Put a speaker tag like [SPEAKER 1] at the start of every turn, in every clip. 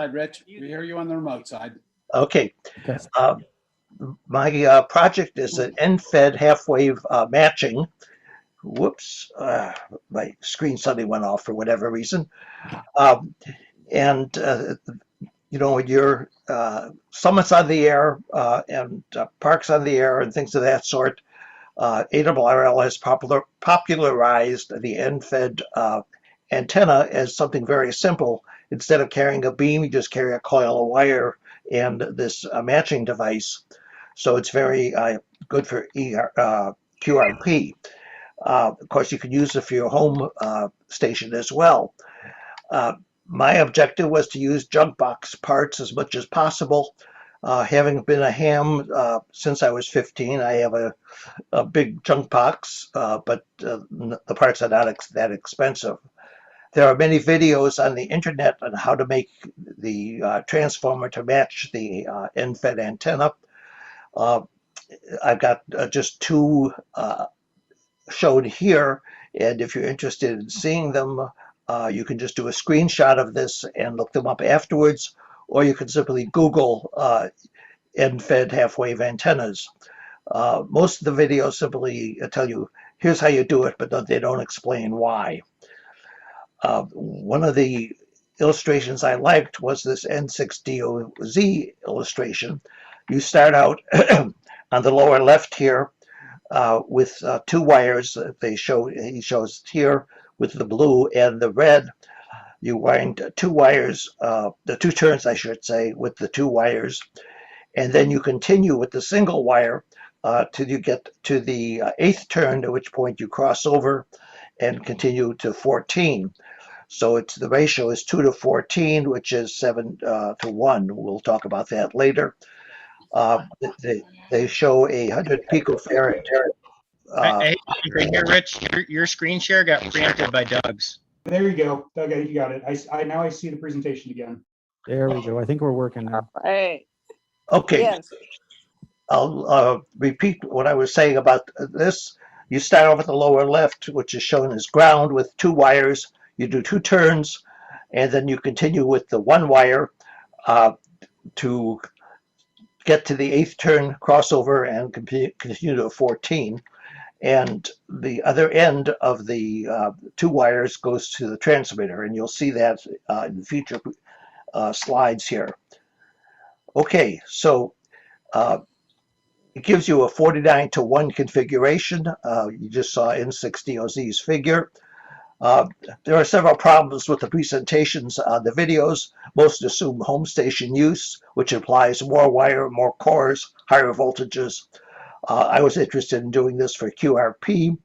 [SPEAKER 1] Rich. We hear you on the remote side.
[SPEAKER 2] Okay.
[SPEAKER 3] Okay.
[SPEAKER 2] My project is an end-fed half-wave matching. Whoops, my screen suddenly went off for whatever reason. Um, and when your Summit's on the air and Park's on the air and things of that sort, ARRL has popularized the end-fed antenna as something very simple. Instead of carrying a beam, you just carry a coil of wire and this matching device. So it's very good for QRP. Of course, you can use it for your home station as well. My objective was to use junk box parts as much as possible. Having been a ham since I was 15, I have a big junk box, but the parts are not that expensive. There are many videos on the internet on how to make the transformer to match the end-fed antenna. I've got just two shown here, and if you're interested in seeing them, you can just do a screenshot of this and look them up afterwards, or you can simply Google end-fed half-wave antennas. Most of the videos simply tell you, here's how you do it, but they don't explain why. One of the illustrations I liked was this N6DOZ illustration. You start out on the lower left here with two wires. He shows here with the blue and the red. You wind two wires, the two turns, I should say, with the two wires, and then you continue with the single wire till you get to the eighth turn, at which point you cross over and continue to 14. So the ratio is 2 to 14, which is 7 to 1. We'll talk about that later. They show 100 picofarad.
[SPEAKER 4] Hey, here, Rich, your screen share got preempted by Doug's.
[SPEAKER 3] There you go. Doug, you got it. Now I see the presentation again. There we go. I think we're working now.
[SPEAKER 5] All right.
[SPEAKER 2] Okay.
[SPEAKER 5] Yes.
[SPEAKER 2] I'll repeat what I was saying about this. You start off at the lower left, which is shown as ground with two wires. You do two turns, and then you continue with the one wire to get to the eighth turn, crossover, and continue to 14. And the other end of the two wires goes to the transmitter, and you'll see that in future slides here. Okay, so it gives you a 49 to 1 configuration. You just saw N6DOZ's figure. There are several problems with the presentations on the videos. Most assume home station use, which implies more wire, more cores, higher voltages. I was interested in doing this for QRP.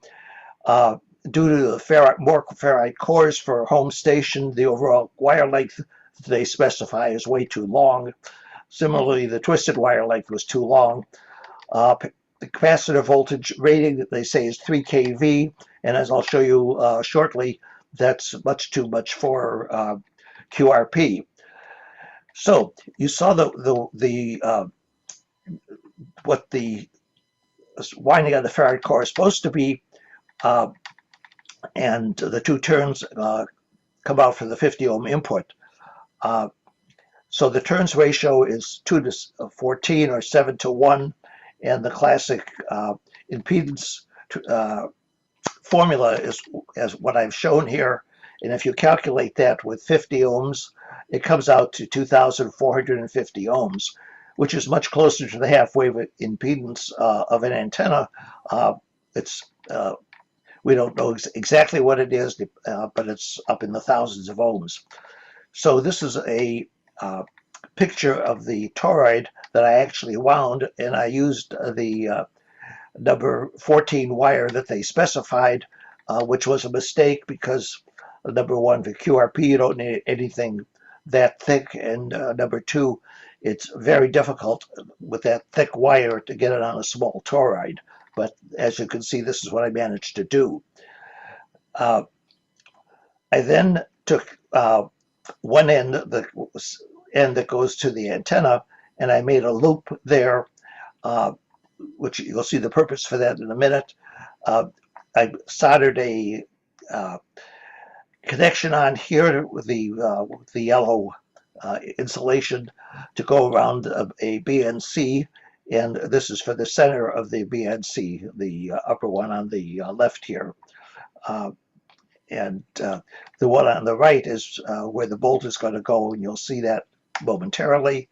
[SPEAKER 2] Due to the more ferrite cores for home station, the overall wire length they specify is way too long. Similarly, the twisted wire length was too long. The capacitor voltage rating that they say is 3 kV, and as I'll show you shortly, that's much too much for QRP. So you saw what the winding of the ferrite core is supposed to be, and the two turns come out for the 50 ohm input. So the turns ratio is 2 to 14 or 7 to 1, and the classic impedance formula is as what I've shown here. And if you calculate that with 50 ohms, it comes out to 2,450 ohms, which is much closer to the half-wave impedance of an antenna. We don't know exactly what it is, but it's up in the thousands of ohms. So this is a picture of the toroid that I actually wound, and I used the number 14 wire that they specified, which was a mistake because number one, for QRP, you don't need anything that thick, and number two, it's very difficult with that thick wire to get it on a small toroid. But as you can see, this is what I managed to do. I then took one end, the end that goes to the antenna, and I made a loop there, which you'll see the purpose for that in a minute. I soldered a connection on here with the yellow insulation to go around a BNC, and this is for the center of the BNC, the upper one on the left here. And the one on the right is where the bolt is going to go, and you'll see that momentarily.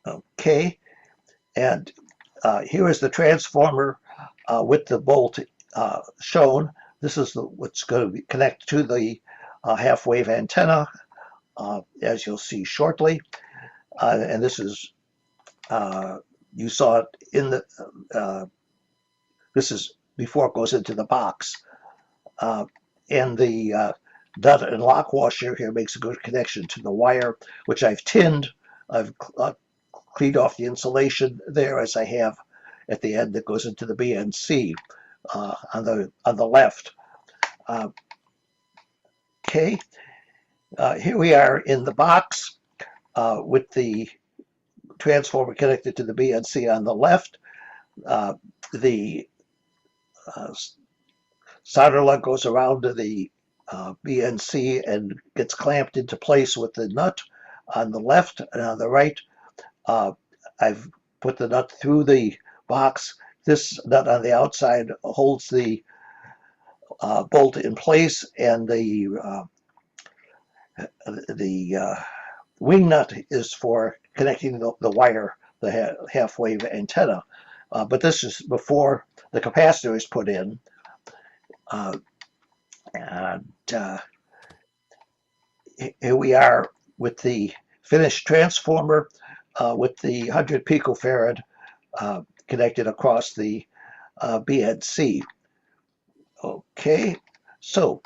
[SPEAKER 2] Okay, and here is the transformer with the bolt shown. This is what's going to be connected to the half-wave antenna, as you'll see shortly. And this is, you saw it in the, this is before it goes into the box. And the nut and lock washer here makes a good connection to the wire, which I've tinned. I've cleaned off the insulation there, as I have at the end that goes into the BNC on the left. Okay, here we are in the box with the transformer connected to the BNC on the left. The solder lug goes around to the BNC and gets clamped into place with the nut on the left, and on the right I've put the nut through the box. This nut on the outside holds the bolt in place, and the wing nut is for connecting the wire, the half-wave antenna. But this is before the capacitor is put in. And here we are with the finished transformer with the 100 picofarad connected across the BNC. Okay, so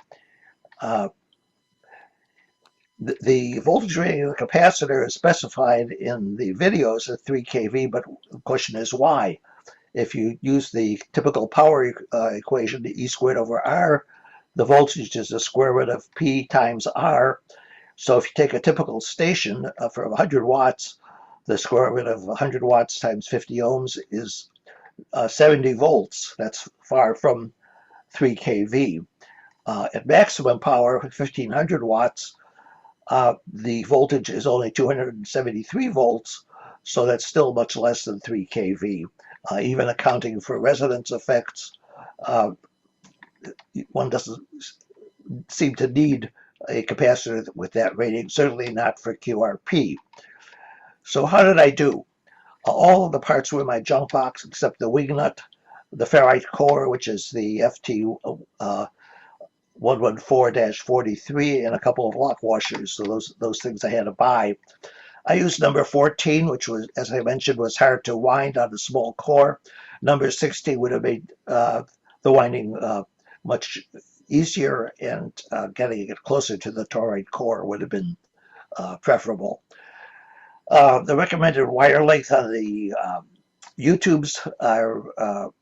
[SPEAKER 2] the voltage rating of the capacitor is specified in the videos at 3 kV, but the question is why? If you use the typical power equation, the E squared over R, the voltage is the square root of P times R. So if you take a typical station for 100 watts, the square root of 100 watts times 50 ohms is 70 volts. That's far from 3 kV. At maximum power, 1500 watts, the voltage is only 273 volts, so that's still much less than 3 kV. Even accounting for resonance effects, one doesn't seem to need a capacitor with that rating, certainly not for QRP. So how did I do? All of the parts were in my junk box except the wing nut, the ferrite core, which is the FT 114-43, and a couple of lock washers. So those things I had to buy. I used number 14, which was, as I mentioned, was hard to wind on a small core. Number 16 would have made the winding much easier, and getting it closer to the toroid core would have been preferable. The recommended wire length on the YouTubes are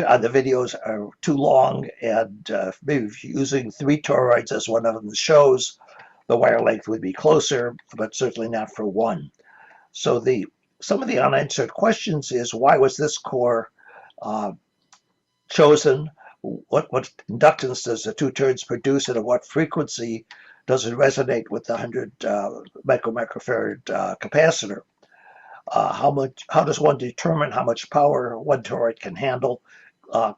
[SPEAKER 2] on the videos are too long, and maybe if you're using 3 toroids as one of them shows, the wire length would be closer, but certainly not for 1. So some of the unanswered questions is, why was this core chosen? What inductance does the 2 turns produce, and at what frequency does it resonate with the 100 microfarad capacitor? How does one determine how much power 1 toroid can handle?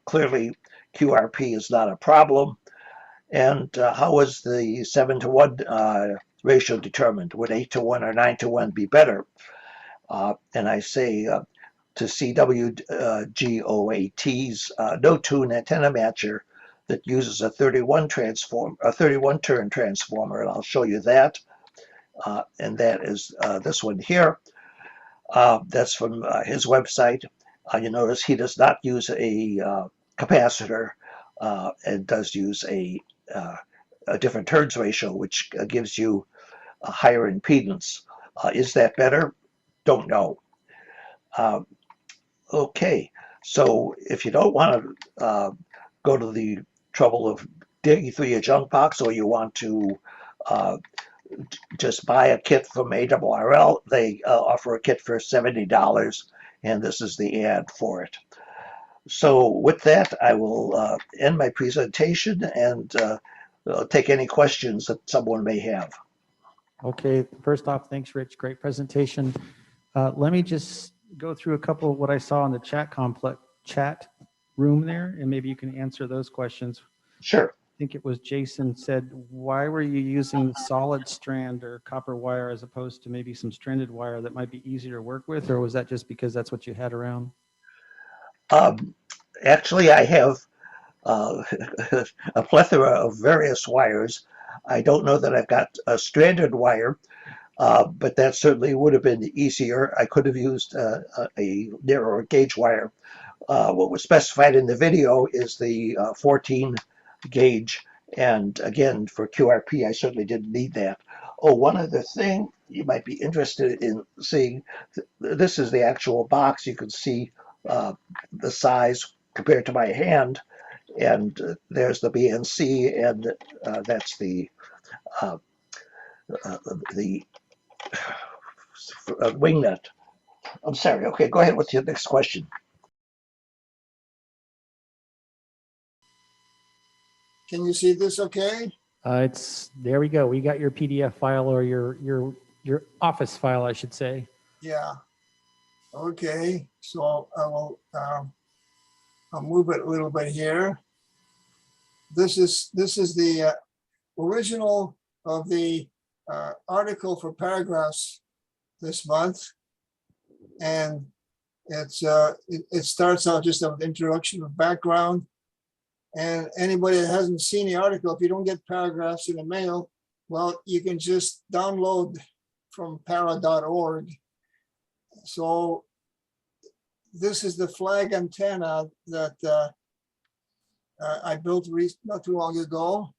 [SPEAKER 2] Clearly, QRP is not a problem. And how was the 7-to-1 ratio determined? Would 8-to-1 or 9-to-1 be better? And I say to CWGOAT's no-tune antenna matcher that uses a 31-turn transformer, and I'll show you that. And that is this one here. That's from his website. You notice he does not use a capacitor and does use a different turns ratio, which gives you a higher impedance. Is that better? Don't know. Okay, so if you don't want to go to the trouble of digging through your junk box, or you want to just buy a kit from ARRL, they offer a kit for $70, and this is the ad for it. So with that, I will end my presentation, and take any questions that someone may have.
[SPEAKER 5] Okay, first off, thanks, Rich. Great presentation. Let me just go through a couple of what I saw in the chat room there, and maybe you can answer those questions.
[SPEAKER 2] Sure.
[SPEAKER 5] I think it was Jason said, why were you using solid strand or copper wire as opposed to maybe some stranded wire that might be easier to work with, or was that just because that's what you had around?
[SPEAKER 2] Actually, I have a plethora of various wires. I don't know that I've got a stranded wire, but that certainly would have been easier. I could have used a narrower gauge wire. What was specified in the video is the 14 gauge. And again, for QRP, I certainly didn't need that. Oh, one other thing you might be interested in seeing, this is the actual box. You can see the size compared to my hand. And there's the BNC, and that's the wing nut. I'm sorry. Okay, go ahead with your next question.
[SPEAKER 6] Can you see this okay?
[SPEAKER 5] It's there we go. We got your PDF file, or your office file, I should say.
[SPEAKER 6] Yeah. Okay, so I'll move it a little bit here. This is the original of the article for paragraphs this month, and it starts out just an introduction of background. And anybody that hasn't seen the article, if you don't get paragraphs in the mail, well, you can just download from para.org. So this is the flag antenna that I built not too long ago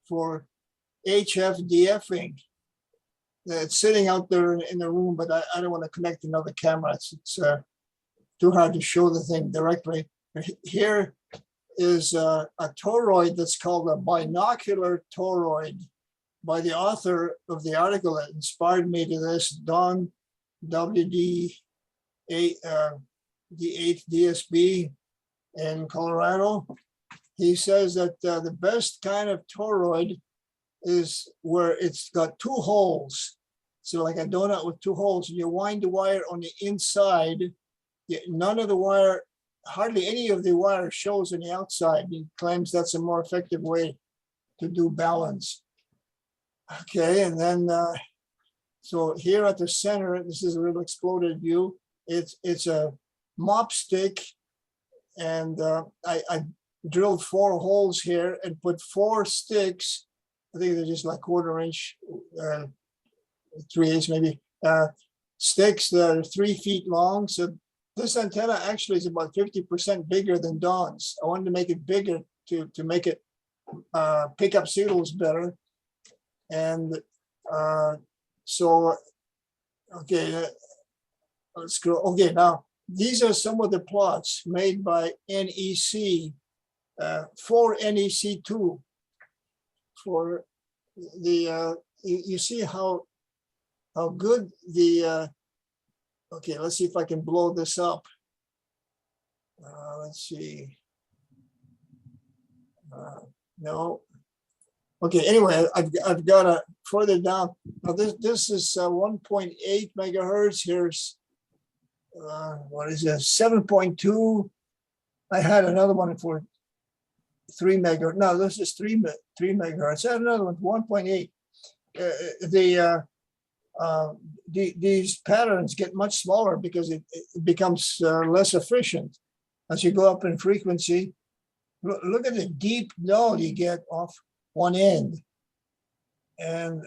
[SPEAKER 6] for HFDFing. It's sitting out there in the room, but I don't want to connect another camera. It's too hard to show the thing directly. Here is a toroid that's called a binocular toroid by the author of the article that inspired me to this, Don WD8 DSB in Colorado. He says that the best kind of toroid is where it's got two holes. So like a donut with two holes, and you wind the wire on the inside. None of the wire, hardly any of the wire shows on the outside. He claims that's a more effective way to do balance. Okay, and then so here at the center, this is a real exploded view. It's a mop stick, and I drilled 4 holes here and put 4 sticks. I think they're just like 1/4 inch, 3/8 maybe, sticks that are 3 feet long. So this antenna actually is about 50% bigger than Dawn's. I wanted to make it bigger to make it pick up signals better. And so, okay, let's go. Okay, now these are some of the plots made by NEC for NEC2 for the, you see how good the, okay, let's see if I can blow this up. Let's see. No. Okay, anyway, I've got a further down. Now this is 1.8 megahertz. Here's what is this? 7.2. I had another one for 3 megahertz. No, this is 3 megahertz. I had another one, 1.8. These patterns get much smaller because it becomes less efficient as you go up in frequency. Look at the deep node you get off one end. And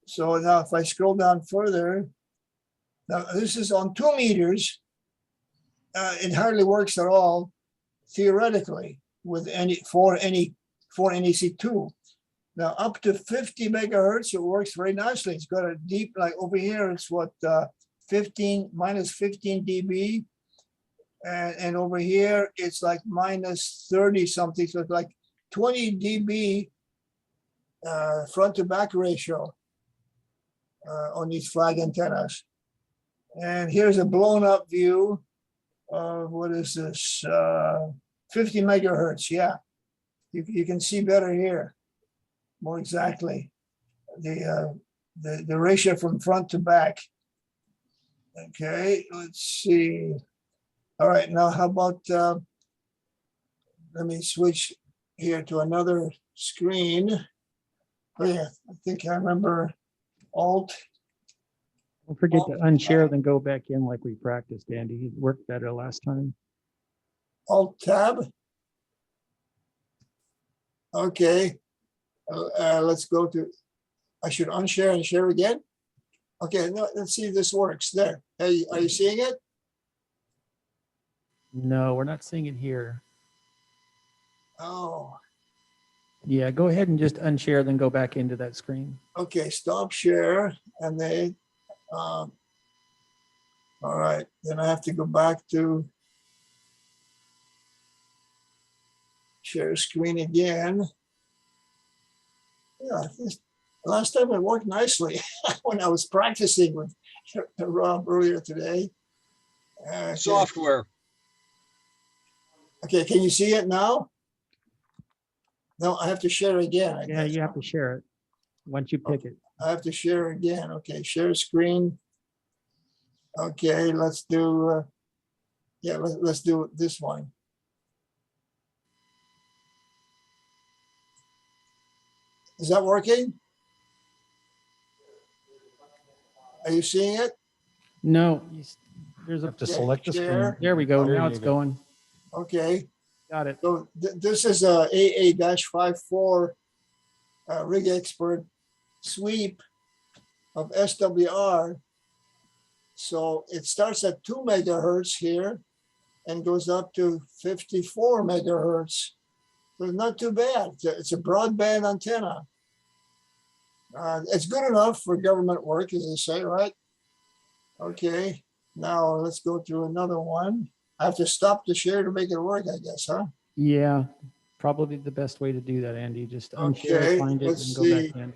[SPEAKER 6] so now if I scroll down further, now this is on 2 meters. It hardly works at all theoretically with for NEC2. Now up to 50 megahertz, it works very nicely. It's got a deep, like over here, it's what, minus 15 dB. And over here, it's like minus 30 something. So it's like 20 dB front to back ratio on these flag antennas. And here's a blown up view of what is this, 50 megahertz, yeah. You can see better here, more exactly, the ratio from front to back. Okay, let's see. All right, now how about, let me switch here to another screen. Oh yeah, I think I remember Alt.
[SPEAKER 5] Don't forget to unshare, then go back in like we practiced, Andy. It worked better last time.
[SPEAKER 6] Alt tab. Okay, let's go to, I should unshare and share again. Okay, no, let's see if this works. There, hey, are you seeing it?
[SPEAKER 5] No, we're not seeing it here.
[SPEAKER 6] Oh,
[SPEAKER 5] Yeah, go ahead and just unshare, then go back into that screen.
[SPEAKER 6] okay, stop share, and they, all right, then I have to go back to share screen again. Yeah, last time it worked nicely when I was practicing with Rob earlier today. Okay.
[SPEAKER 1] Software.
[SPEAKER 6] Okay, can you see it now? No, I have to share again. I
[SPEAKER 5] Yeah,
[SPEAKER 6] guess.
[SPEAKER 5] you have to share it once you pick it.
[SPEAKER 6] I have to share again. Okay, share screen. Okay, let's do, yeah, let's do this one. Is that working? Are you seeing it?
[SPEAKER 5] No, there's a,
[SPEAKER 1] Have to
[SPEAKER 6] Okay,
[SPEAKER 1] select the screen.
[SPEAKER 6] share.
[SPEAKER 5] there we go.
[SPEAKER 1] There
[SPEAKER 5] Now
[SPEAKER 1] you
[SPEAKER 5] it's
[SPEAKER 1] go.
[SPEAKER 5] going.
[SPEAKER 6] Okay,
[SPEAKER 5] Got it.
[SPEAKER 6] so this is a AA-54 rig expert sweep of SWR. So it starts at 2 megahertz here and goes up to 54 megahertz. So it's not too bad. It's a broadband antenna. It's good enough for government work, as they say, right? Okay, now let's go to another one. I have to stop the share to make it work, I guess, huh?
[SPEAKER 5] Yeah, probably the best way to do that, Andy. Just unshare,
[SPEAKER 6] Okay,
[SPEAKER 5] find it,
[SPEAKER 6] let's
[SPEAKER 5] and go back
[SPEAKER 6] see.
[SPEAKER 5] in.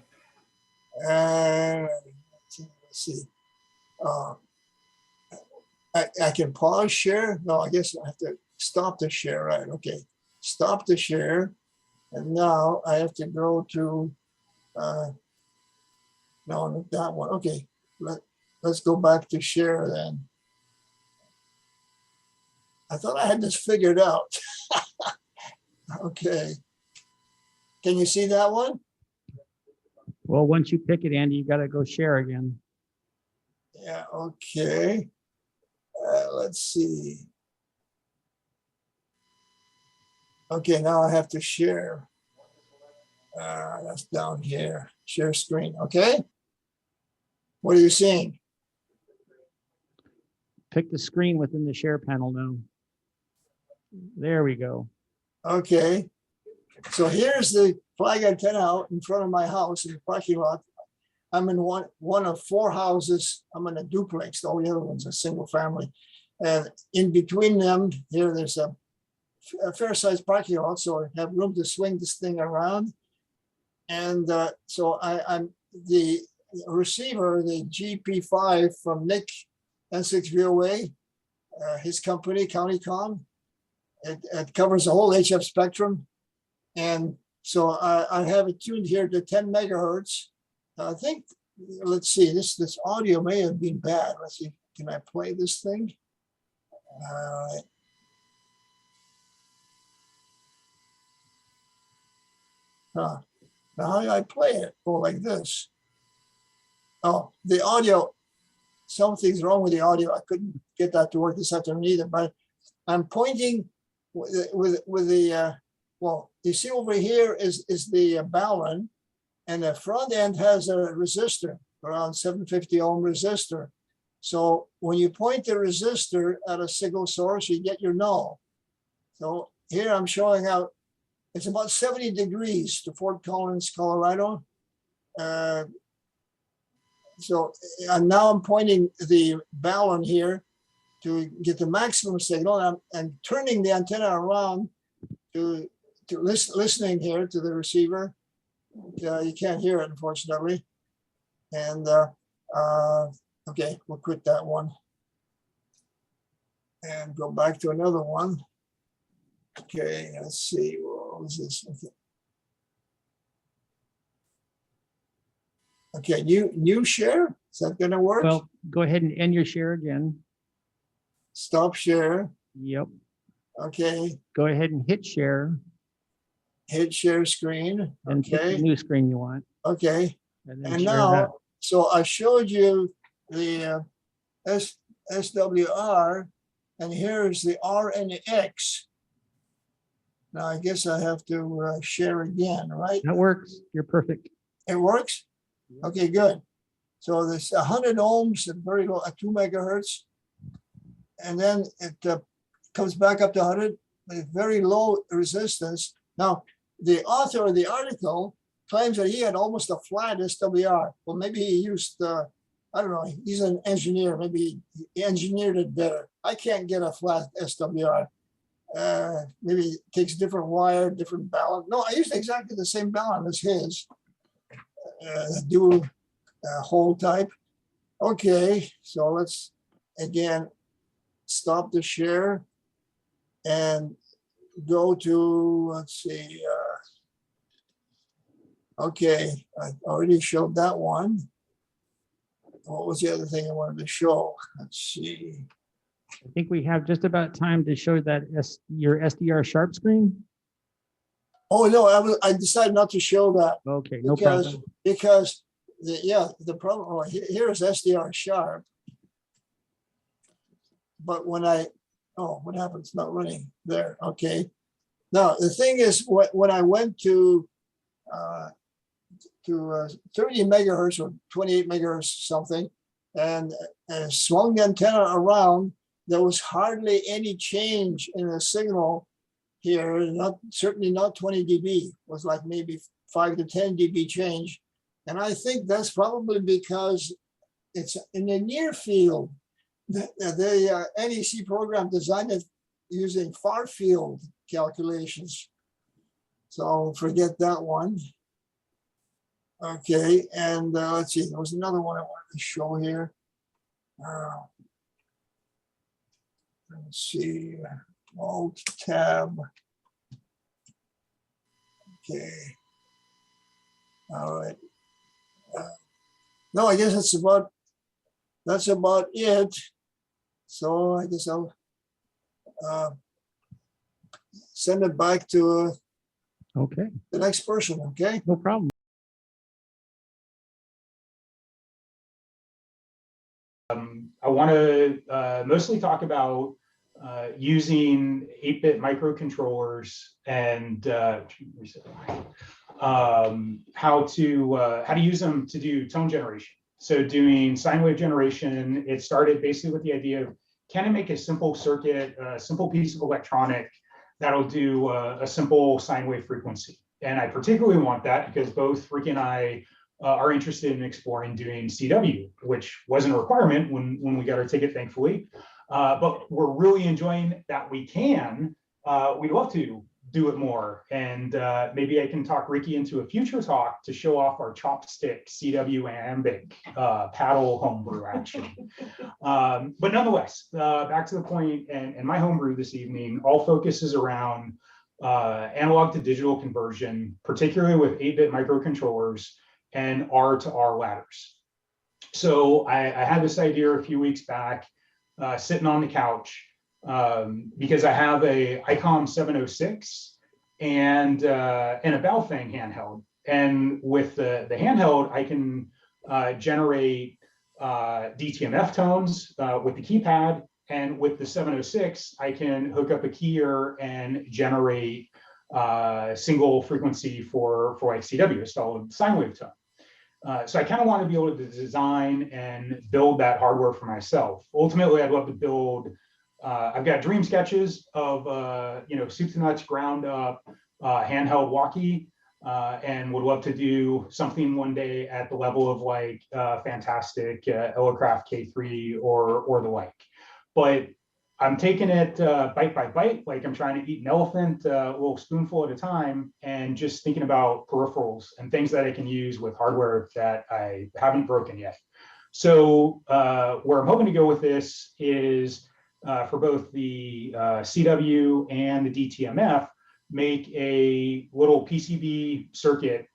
[SPEAKER 6] Let's see. I can pause share. No, I guess I have to stop the share, right? Okay, stop the share. And now I have to go to, no, not that one. Okay, let's go back to share then. I thought I had this figured out. Okay. Can you see that one?
[SPEAKER 5] Well, once you pick it, Andy, you got to go share again.
[SPEAKER 6] Yeah, okay. Let's see. Okay, now I have to share. That's down here. Share screen, okay? What are you seeing?
[SPEAKER 5] Pick the screen within the share panel now. There we go.
[SPEAKER 6] Okay. So here's the flag antenna out in front of my house in the parking lot. I'm in one of 4 houses. I'm in a duplex. All the other ones are single family. And in between them, here there's a fair-sized parking lot, so I have room to swing this thing around. And so I'm the receiver, the GP5 from Nick N6VOA, his company, CountyCom. It covers the whole HF spectrum. And so I have it tuned here to 10 megahertz. I think, let's see, this audio may have been bad. Let's see, can I play this thing? Now how do I play it? Oh, like this. Oh, the audio, something's wrong with the audio. I couldn't get that to work this afternoon either, but I'm pointing with the, well, you see over here is the balun, and the front end has a resistor, around 750 ohm resistor. So when you point the resistor at a signal source, you get your null. So here I'm showing out, it's about 70 degrees to Fort Collins, Colorado. So and now I'm pointing the balun here to get the maximum signal, and turning the antenna around to listening here to the receiver. You can't hear it, unfortunately. And okay, we'll quit that one and go back to another one. Okay, let's see. What was this? Okay, new share? Is that gonna work?
[SPEAKER 5] Well, go ahead and end your share again.
[SPEAKER 6] Stop share.
[SPEAKER 5] Yep.
[SPEAKER 6] Okay,
[SPEAKER 5] Go ahead and hit share
[SPEAKER 6] hit share screen.
[SPEAKER 5] and pick the
[SPEAKER 6] Okay,
[SPEAKER 5] new screen you want.
[SPEAKER 6] okay.
[SPEAKER 5] And then
[SPEAKER 6] And
[SPEAKER 5] share that.
[SPEAKER 6] now, so I showed you the SWR, and here's the R and the X. Now, I guess I have to share again, right?
[SPEAKER 5] That works. You're perfect.
[SPEAKER 6] It works? Okay, good. So this 100 ohms at very low, at 2 megahertz. And then it comes back up to 100 with very low resistance. Now, the author of the article claims that he had almost a flat SWR. Well, maybe he used, I don't know, he's an engineer. Maybe he engineered it better. I can't get a flat SWR. Maybe it takes different wire, different balance. No, I used exactly the same balance as his. Dual hole type. Okay, so let's again stop the share and go to, let's see. Okay, I already showed that one. What was the other thing I wanted to show? Let's see.
[SPEAKER 5] I think we have just about time to show that your SDR sharp screen.
[SPEAKER 6] Oh no, I decided not to show that
[SPEAKER 5] Okay, no
[SPEAKER 6] because
[SPEAKER 5] problem.
[SPEAKER 6] the problem. Oh, here's SDR sharp, but when what happens? It's not running there. Okay. Now the thing is, when I went to 30 megahertz or 28 megahertz something, and swung the antenna around, there was hardly any change in the signal here. Certainly not 20 dB. It was like maybe 5 to 10 dB change, and I think that's probably because it's in the near field. The NEC program designed it using far field calculations. So forget that one. Okay, and let's see, there was another one I wanted to show here. Let's see, Alt Tab. Okay. All right. No, I guess that's about it. So I guess I'll send it back to
[SPEAKER 5] Okay,
[SPEAKER 6] the next person, okay?
[SPEAKER 5] no problem.
[SPEAKER 3] I want to mostly talk about using 8-bit microcontrollers and how to use them to do tone generation. So doing sine wave generation, it started basically with the idea of, can I make a simple circuit, a simple piece of electronic that'll do a simple sine wave frequency? And I particularly want that because both Ricky and I are interested in exploring doing CW, which wasn't a requirement when we got our ticket, thankfully. But we're really enjoying that we can. We'd love to do it more. And maybe I can talk Ricky into a future talk to show off our chopstick CW iambic paddle homebrew action. But nonetheless, back to the point, and my homebrew this evening all focuses around analog to digital conversion, particularly with 8-bit microcontrollers and R to R ladders. So I had this idea a few weeks back, sitting on the couch, because I have a ICOM 706 and a Baofeng handheld. And with the handheld, I can generate DTMF tones with the keypad. And with the 706, I can hook up a keyer and generate single frequency for like CW, a solid sine wave tone. So I kind of want to be able to design and build that hardware for myself. Ultimately, I'd love to build. I've got dream sketches of soup to nuts, ground up handheld walkie, and would love to do something one day at the level of like fantastic Elecraft K3 or the like. But I'm taking it bite by bite, like I'm trying to eat an elephant a little spoonful at a time, and just thinking about peripherals and things that I can use with hardware that I haven't broken yet. So where I'm hoping to go with this is for both the CW and the DTMF, make a little PCB circuit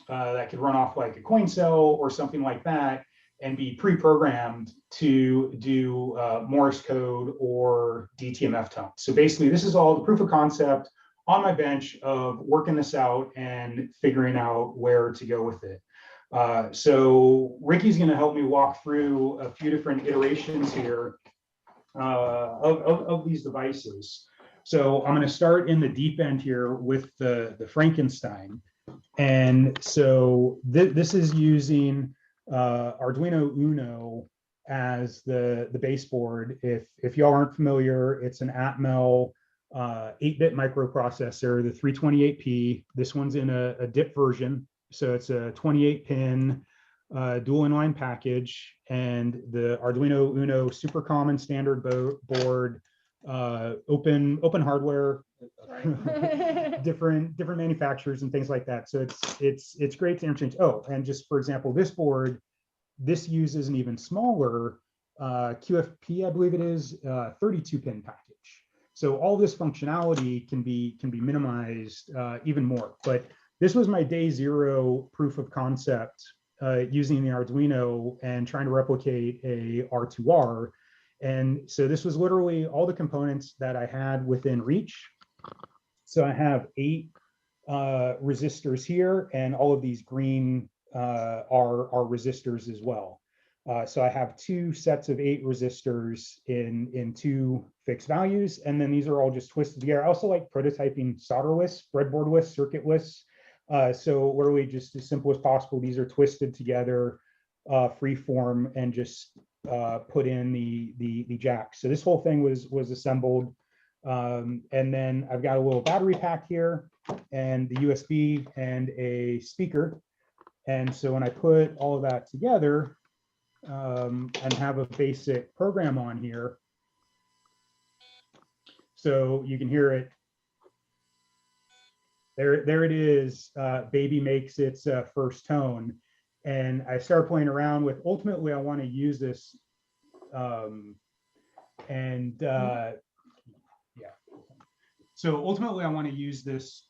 [SPEAKER 3] that could run off like a coin cell or something like that and be pre-programmed to do Morse code or DTMF tone. So basically, this is all the proof of concept on my bench of working this out and figuring out where to go with it. So Ricky's going to help me walk through a few different iterations here of these devices. So I'm going to start in the deep end here with the Frankenstein. And so this is using Arduino Uno as the baseboard. If y'all aren't familiar, it's an Atmel 8-bit microprocessor, the 328P. This one's in a DIP version. So it's a 28-pin dual inline package, and the Arduino Uno super common standard board, open hardware, different manufacturers and things like that. So it's great to interchange. Oh, and just for example, this board, this uses an even smaller QFP, I believe it is, 32-pin package. So all this functionality can be minimized even more. But this was my day zero proof of concept using the Arduino and trying to replicate a R2R. And so this was literally all the components that I had within reach. So I have 8 resistors here, and all of these green are resistors as well. So I have 2 sets of 8 resistors in 2 fixed values, and then these are all just twisted together. I also like prototyping solderless, breadboardless, circuitless. So literally just as simple as possible, these are twisted together, free form, and just put in the jack. So this whole thing was assembled. And then I've got a little battery pack here and the USB and a speaker. And so when I put all of that together and have a basic program on here, so you can hear it. There it is. Baby makes its first tone. And I started playing around with, ultimately, I want to use this. Yeah. So ultimately, I want to use this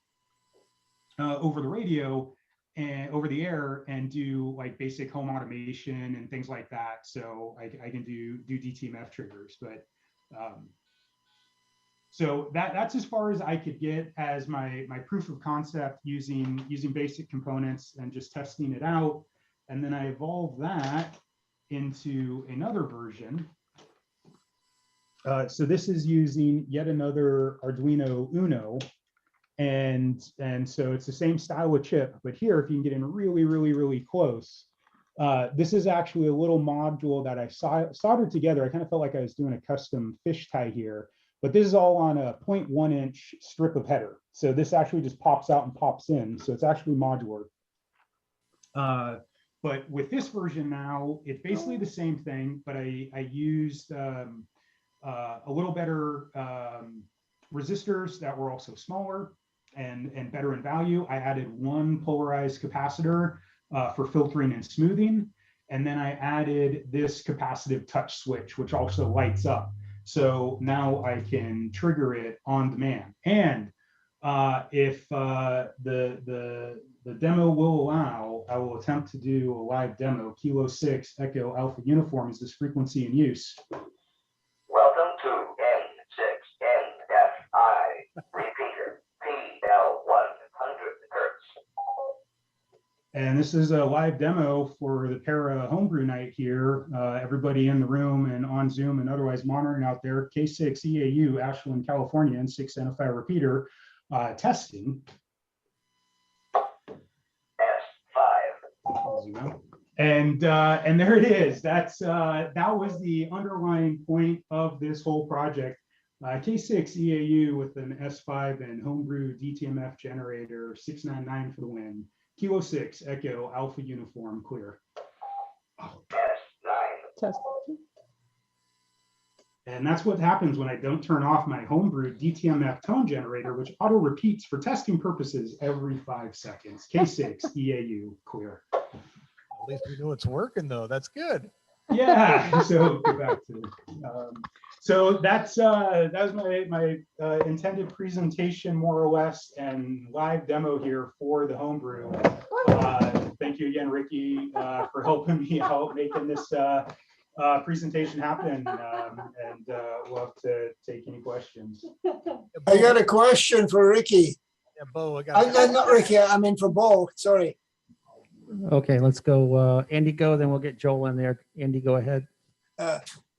[SPEAKER 3] over the radio and over the air and do like basic home automation and things like that. So I can do DTMF triggers. But so that's as far as I could get as my proof of concept using basic components and just testing it out. And then I evolved that into another version. So this is using yet another Arduino Uno. And so it's the same style of chip, but here, if you can get in really, really, really close, this is actually a little module that I soldered together. I kind of felt like I was doing a custom fish tie here, but this is all on a 0.1 inch strip of header. So this actually just pops out and pops in. So it's actually modular. But with this version now, it's basically the same thing, but I used a little better resistors that were also smaller and better in value. I added 1 polarized capacitor for filtering and smoothing. And then I added this capacitive touch switch, which also lights up. So now I can trigger it on demand. And if the demo will allow, I will attempt to do a live demo. Kilo 6 Echo Alpha Uniform is this frequency in use.
[SPEAKER 7] Welcome to N6NFI repeater PL100 Hertz.
[SPEAKER 3] And this is a live demo for the Para Homebrew Night here. Everybody in the room and on Zoom and otherwise monitoring out there, K6 EAU, Ashland, California, N6 NFI repeater testing.
[SPEAKER 7] S5.
[SPEAKER 3] And there it is. That was the underlying point of this whole project. K6 EAU with an S5 and Homebrew DTMF generator, 699 for the win. Kilo 6 Echo Alpha Uniform clear. Oh.
[SPEAKER 7] S9.
[SPEAKER 8] Test.
[SPEAKER 3] And that's what happens when I don't turn off my Homebrew DTMF tone generator, which auto repeats for testing purposes every 5 seconds. K6 EAU clear.
[SPEAKER 9] At least we know it's working though. That's good.
[SPEAKER 3] Yeah, so go back to, so that was my intended presentation, more or less, and live demo here for the homebrew. Thank you again, Ricky, for helping me out making this presentation happen, and love to take any questions.
[SPEAKER 6] I got a question for Ricky.
[SPEAKER 8] Yeah, Bo, I got.
[SPEAKER 6] Not Ricky, I mean for Bo, sorry.
[SPEAKER 5] Okay, let's go. Andy, go, then we'll get Joel in there. Andy, go ahead.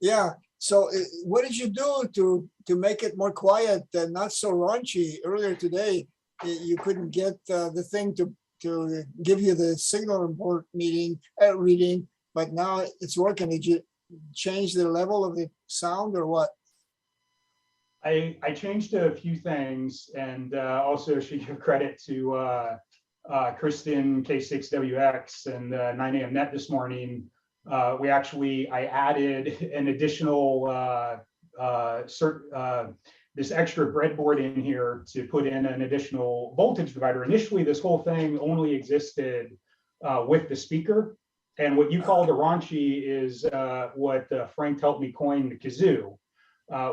[SPEAKER 6] Yeah, so what did you do to make it more quiet and not so raunchy? Earlier today, you couldn't get the thing to give you the signal report reading, but now it's working. Did you change the level of the sound or what?
[SPEAKER 3] I changed a few things, and also should give credit to Kristen K6WX and 9 a.m. net this morning. I added an additional this extra breadboard in here to put in an additional voltage divider. Initially, this whole thing only existed with the speaker, and what you called a raunchy is what Frank helped me coin the kazoo,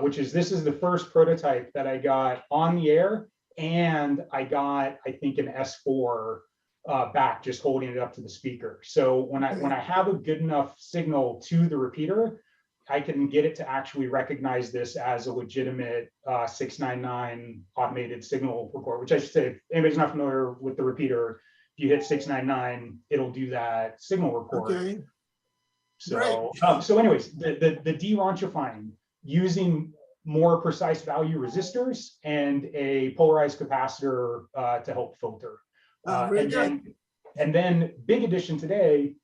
[SPEAKER 3] which is this is the first prototype that I got on the air, and I got, I think, an S4 back, just holding it up to the speaker. So when I have a good enough signal to the repeater, I can get it to actually recognize this as a legitimate 699 automated signal report, which I should say, if anybody's not familiar with the repeater, if you hit 699, it'll do that signal report.
[SPEAKER 6] Okay.
[SPEAKER 3] So, so anyways, the de-raunchifying using more precise value resistors and a polarized capacitor to help filter. And then big addition today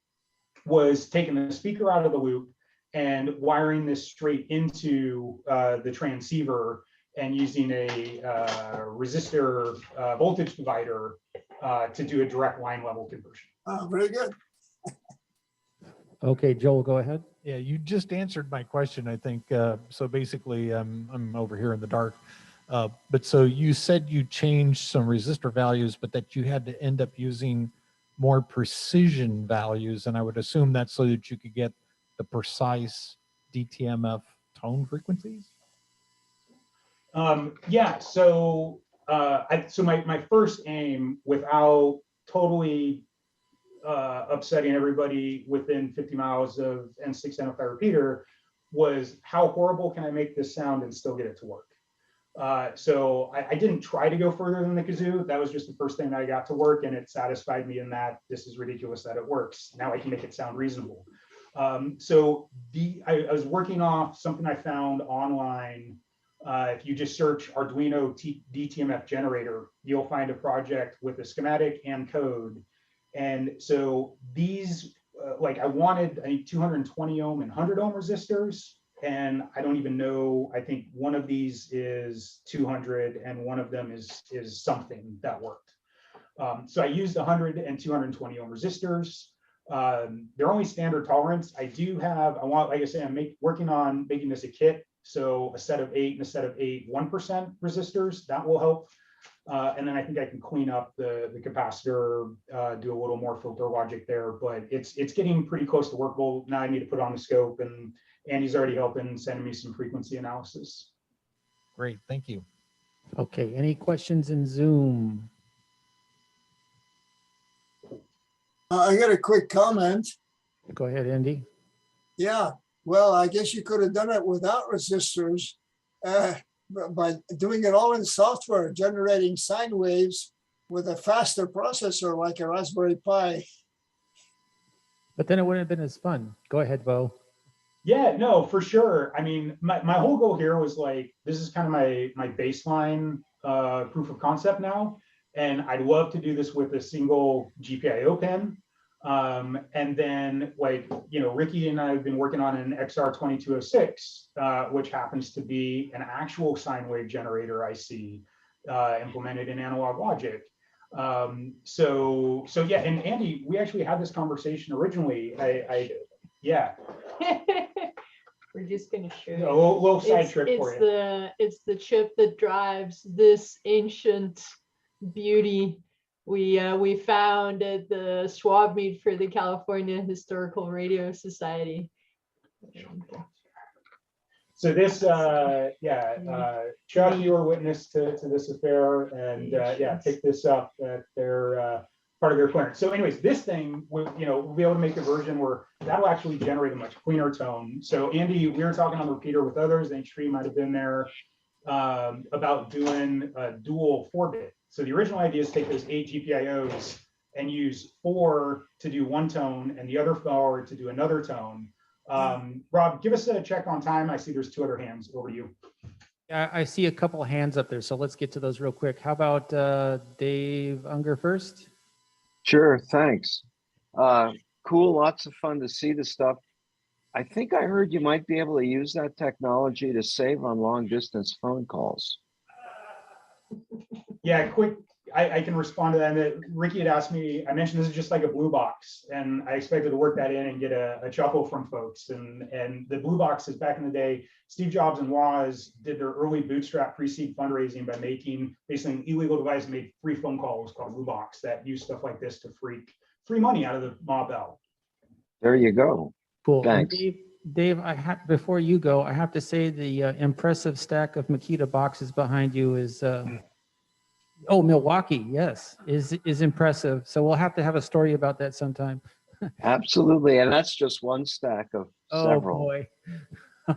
[SPEAKER 3] was taking the speaker out of the loop and wiring this straight into the transceiver and using a resistor voltage divider to do a direct line level conversion.
[SPEAKER 6] Very good.
[SPEAKER 5] Okay, Joel, go ahead.
[SPEAKER 8] Yeah, you just answered my question, I think. So basically, I'm over here in the dark. But so you said you changed some resistor values, but that you had to end up using more precision values. And I would assume that's so that you could get the precise DTMF tone frequencies?
[SPEAKER 3] Yeah, so so my first aim, without totally upsetting everybody within 50 miles of N6 NFI repeater, was how horrible can I make this sound and still get it to work? So I didn't try to go further than the kazoo. That was just the first thing that I got to work, and it satisfied me in that this is ridiculous that it works. Now I can make it sound reasonable. So I was working off something I found online. If you just search Arduino DTMF generator, you'll find a project with a schematic and code. And so these, like I wanted, I think 220 ohm and 100 ohm resistors. And I don't even know, I think one of these is 200 and one of them is something that worked. So I used 100 and 220 ohm resistors. They're only standard tolerance. I want, like I say, I'm working on making this a kit. So a set of 8 and a set of 8 1% resistors, that will help. And then I think I can clean up the capacitor, do a little more filter logic there, but it's getting pretty close to workable. Now I need to put on the scope, and Andy's already helping sending me some frequency analysis.
[SPEAKER 8] Great, thank you.
[SPEAKER 5] Okay, any questions in Zoom?
[SPEAKER 6] I got a quick comment.
[SPEAKER 5] Go ahead, Andy.
[SPEAKER 6] Yeah, well, I guess you could have done it without resistors by doing it all in software, generating sine waves with a faster processor like a Raspberry Pi.
[SPEAKER 5] But then it wouldn't have been as fun. Go ahead, Bo.
[SPEAKER 3] Yeah, no, for sure. I mean, my whole goal here was like, this is kind of my baseline proof of concept now. And I'd love to do this with a single GPIO pin. And then, like, you know, Ricky and I have been working on an XR2206, which happens to be an actual sine wave generator IC implemented in analog logic. So yeah, and Andy, we actually had this conversation originally. Yeah.
[SPEAKER 9] We're just gonna show you.
[SPEAKER 3] A little side trick for you.
[SPEAKER 9] It's the chip that drives this ancient beauty we found at the swab meet for the California Historical Radio Society.
[SPEAKER 3] So this, Chuck, you were witness to this affair, and picked this up at their part of their clearance. So, anyways, this thing, we'll be able to make a version where that'll actually generate a much cleaner tone. So, Andy, we were talking on the repeater with others. I think Sri might have been there about doing a dual 4-bit. So the original idea is take those 8 GPIOs and use 4 to do one tone and the other 4 to do another tone. Rob, give us a check on time. I see there's 2 other hands. Over to you.
[SPEAKER 5] Yeah, I see a couple hands up there, so let's get to those real quick. How about Dave Unger first?
[SPEAKER 10] Sure, thanks. Cool, lots of fun to see the stuff. I think I heard you might be able to use that technology to save on long distance phone calls.
[SPEAKER 3] Yeah, quick. I can respond to that. And Ricky had asked me, I mentioned this is just like a blue box, and I expected to work that in and get a chuckle from folks. And the blue box is back in the day, Steve Jobs and Woz did their early bootstrap pre-seed fundraising by making basically an illegal device, made free phone calls called blue box that used stuff like this to free money out of the Ma Bell.
[SPEAKER 10] There you go.
[SPEAKER 5] Cool. And
[SPEAKER 10] Thanks.
[SPEAKER 5] Dave, before you go, I have to say the impressive stack of Makita boxes behind you is, Milwaukee, yes, is impressive. So we'll have to have a story about that sometime.
[SPEAKER 10] Absolutely, and that's just one stack of several.
[SPEAKER 5] Oh boy.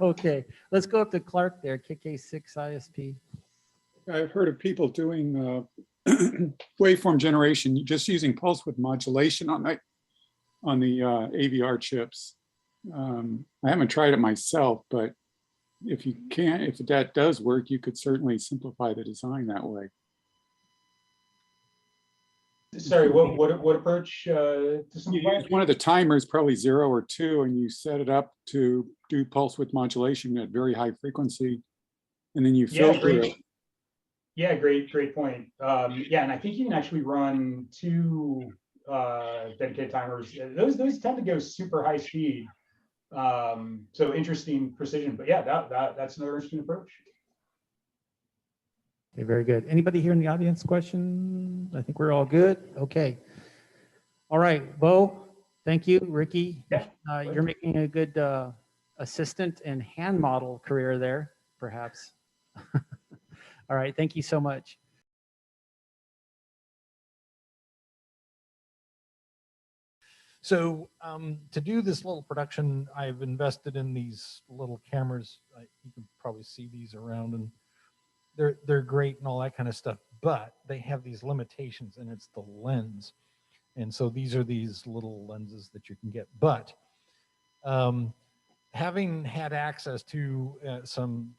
[SPEAKER 5] Okay, let's go up to Clark there, KK6 ISP.
[SPEAKER 1] I've heard of people doing waveform generation, just using pulse width modulation on the AVR chips. I haven't tried it myself, but if that does work, you could certainly simplify the design that way.
[SPEAKER 3] Sorry, what approach to
[SPEAKER 1] You
[SPEAKER 3] simplify?
[SPEAKER 1] use one of the timers, probably 0 or 2, and you set it up to do pulse width modulation at very high frequency, and then you filter it.
[SPEAKER 3] Yeah, great point. And I think you can actually run 2 dedicated timers. Those tend to go super high speed. So interesting precision, but yeah, that's another interesting approach.
[SPEAKER 5] Okay, very good. Anybody here in the audience question? I think we're all good. Okay. All right, Bo, thank you. Ricky, you're making a good assistant and hand model career there, perhaps. All right, thank you so much.
[SPEAKER 8] So to do this little production, I've invested in these little cameras. You can probably see these around, and they're great and all that kind of stuff, but they have these limitations, and it's the lens. And so these are these little lenses that you can get. But having had access to some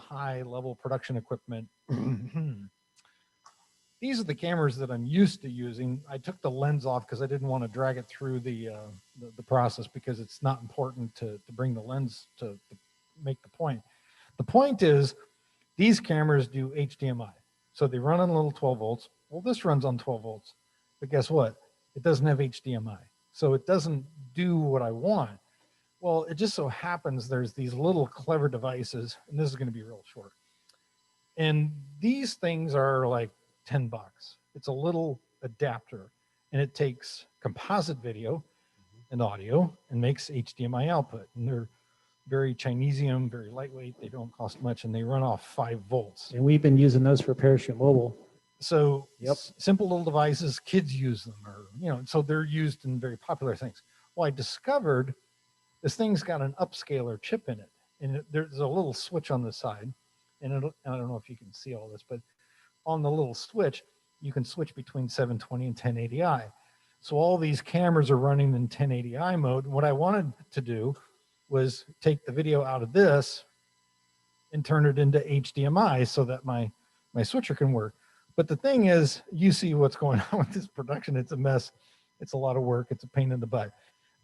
[SPEAKER 8] high level production equipment, these are the cameras that I'm used to using. I took the lens off because I didn't want to drag it through the process, because it's not important to bring the lens to make the point. The point is, these cameras do HDMI. So they run on a little 12 volts. Well, this runs on 12 volts. But guess what? It doesn't have HDMI. So it doesn't do what I want. Well, it just so happens there's these little clever devices, and this is going to be real short. And these things are like $10. It's a little adapter, and it takes composite video and audio and makes HDMI output. And they're very Chinesium, very lightweight. They don't cost much, and they run off 5 volts.
[SPEAKER 5] And we've been using those for Parachute Mobile.
[SPEAKER 8] So simple little devices, kids use them, or, so they're used in very popular things. Well, I discovered this thing's got an upscaler chip in it, and there's a little switch on the side. And I don't know if you can see all this, but on the little switch, you can switch between 720 and 1080i. So all these cameras are running in 1080i mode. What I wanted to do was take the video out of this and turn it into HDMI so that my switcher can work. But the thing is, you see what's going on with this production. It's a mess. It's a lot of work. It's a pain in the butt.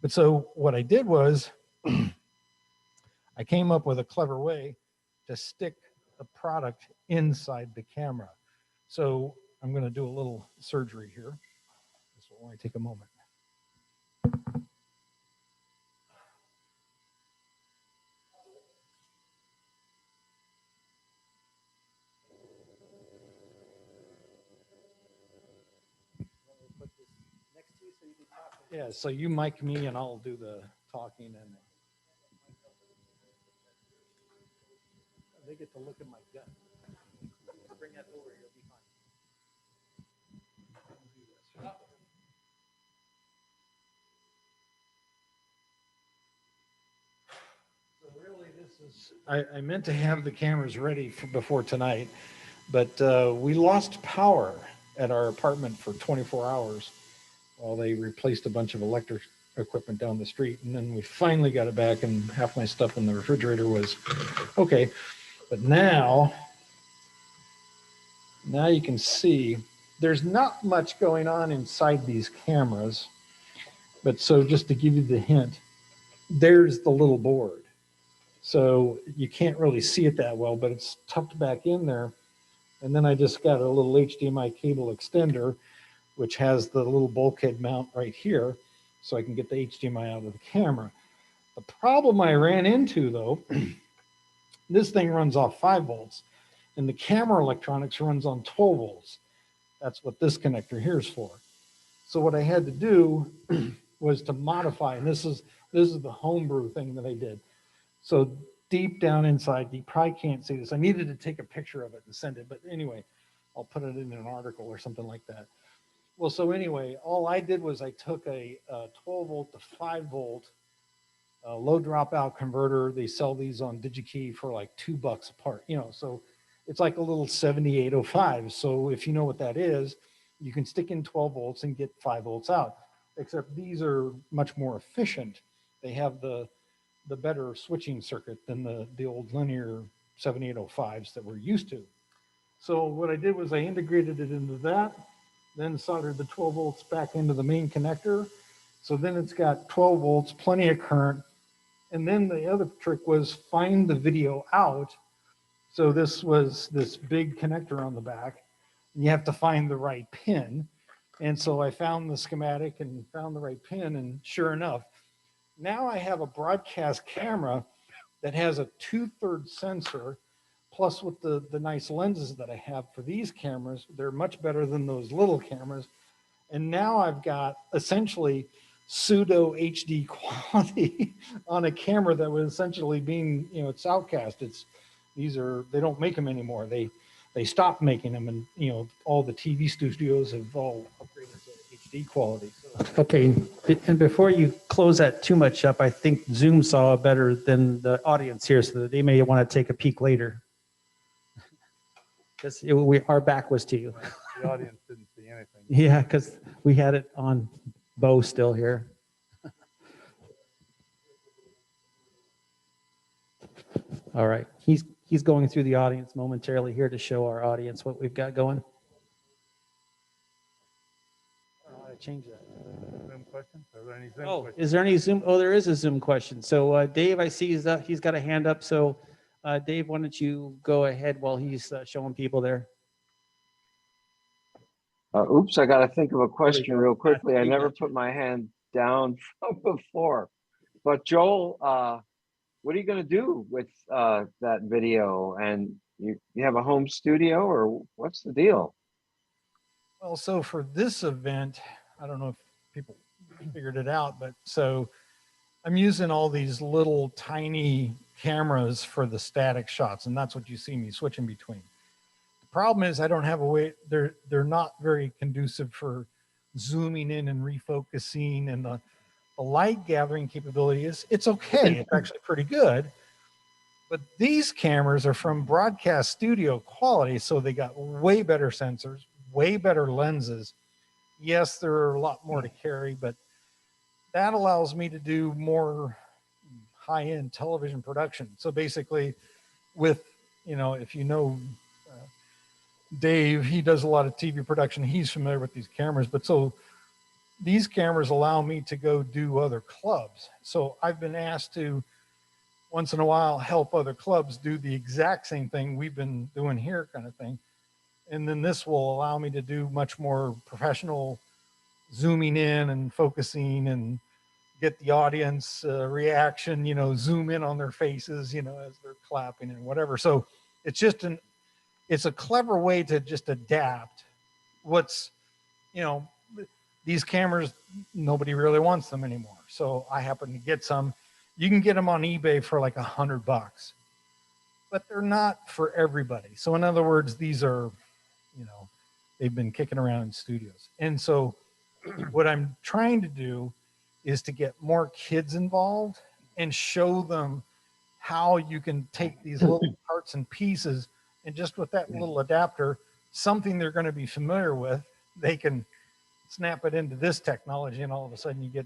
[SPEAKER 8] But so what I did was I came up with a clever way to stick the product inside the camera. So I'm going to do a little surgery here. This will only take a moment. Yeah, so you mic me and I'll do the talking. And
[SPEAKER 5] they get to look at my gun. Bring that over, you'll be fine. So really, this is, I meant to have the cameras ready for before tonight, but we lost power at our apartment for 24 hours while they replaced a bunch of electric equipment down the street. And then we finally got it back, and half my stuff in the refrigerator was okay. But now you can see there's not much going on inside these cameras. But so just to give you the hint, there's the little board. So you can't really see it that well, but it's tucked back in there. And then I just got a little HDMI cable extender, which has the little bulkhead mount right here, so I can get the HDMI out of the camera. The problem I ran into, though, this thing runs off 5 volts, and the camera electronics runs on 12 volts. That's what this connector here is for. So what I had to do was to modify, and this is the homebrew thing that I did. So deep down inside, you probably can't see this. I needed to take a picture of it and send it, but anyway, I'll put it in an article or something like that. Well, so anyway, all I did was I took a 12 volt to 5 volt low dropout converter. They sell these on DigiKey for like $2 a part, you know, so it's like a little 7805. So if you know what that is, you can stick in 12 volts and get 5 volts out, except these are much more efficient. They have the better switching circuit than the old linear 7805s that we're used to. So what I did was I integrated it into that, then soldered the 12 volts back into the main connector. So then it's got 12 volts, plenty of current. And then the other trick was find the video out. So this was this big connector on the back. You have to find the right pin. And so I found the schematic and found the right pin, and sure enough, now I have a broadcast camera that has a 2/3 sensor, plus with the nice lenses that I have for these cameras, they're much better than those little cameras. And now I've got essentially pseudo HD quality on a camera that was essentially being, you know, it's outcast. They don't make them anymore. They stopped making them, and, you know, all the TV studios have all upgraded to HD quality. So. Okay, and before you close that too much up, I think Zoom saw better than the audience here, so that they may want to take a peek later. Because our back was to you.
[SPEAKER 11] The audience didn't see anything.
[SPEAKER 5] Yeah, because we had it on Bo still here. All right, he's going through the audience momentarily here to show our audience what we've got going. I don't know how to change that.
[SPEAKER 11] Zoom question? Are there any Zoom
[SPEAKER 5] Oh,
[SPEAKER 11] questions?
[SPEAKER 5] is there any Zoom? Oh, there is a Zoom question. So Dave, I see he's got a hand up. So Dave, why don't you go ahead while he's showing people there?
[SPEAKER 10] Oops, I got to think of a question real quickly. I
[SPEAKER 5] You
[SPEAKER 10] never
[SPEAKER 5] betcha.
[SPEAKER 10] put my hand down from before. But Joel, what are you going to do with that video? And you have a home studio, or what's the deal?
[SPEAKER 8] Well, so for this event, I don't know if people figured it out, but so I'm using all these little tiny cameras for the static shots, and that's what you see me switching between. The problem is I don't have a way, they're not very conducive for zooming in and refocusing, and the light gathering capability it's okay. It's actually pretty good. But these cameras are from broadcast studio quality, so they got way better sensors, way better lenses. Yes, there are a lot more to carry, but that allows me to do more high-end television production. So basically, with, you know, if you know Dave, he does a lot of TV production. He's familiar with these cameras, but so these cameras allow me to go do other clubs. So I've been asked to, once in a while, help other clubs do the exact same thing we've been doing here, kind of thing. And then this will allow me to do much more professional zooming in and focusing and get the audience reaction, you know, zoom in on their faces, you know, as they're clapping and whatever. So it's just it's a clever way to just adapt what's, you know, these cameras, nobody really wants them anymore. So I happen to get some. You can get them on eBay for like $100. but they're not for everybody. So in other words, these are, they've been kicking around in studios. And so what I'm trying to do is to get more kids involved and show them how you can take these little parts and pieces, and just with that little adapter, something they're going to be familiar with, they can snap it into this technology, and all of a sudden you get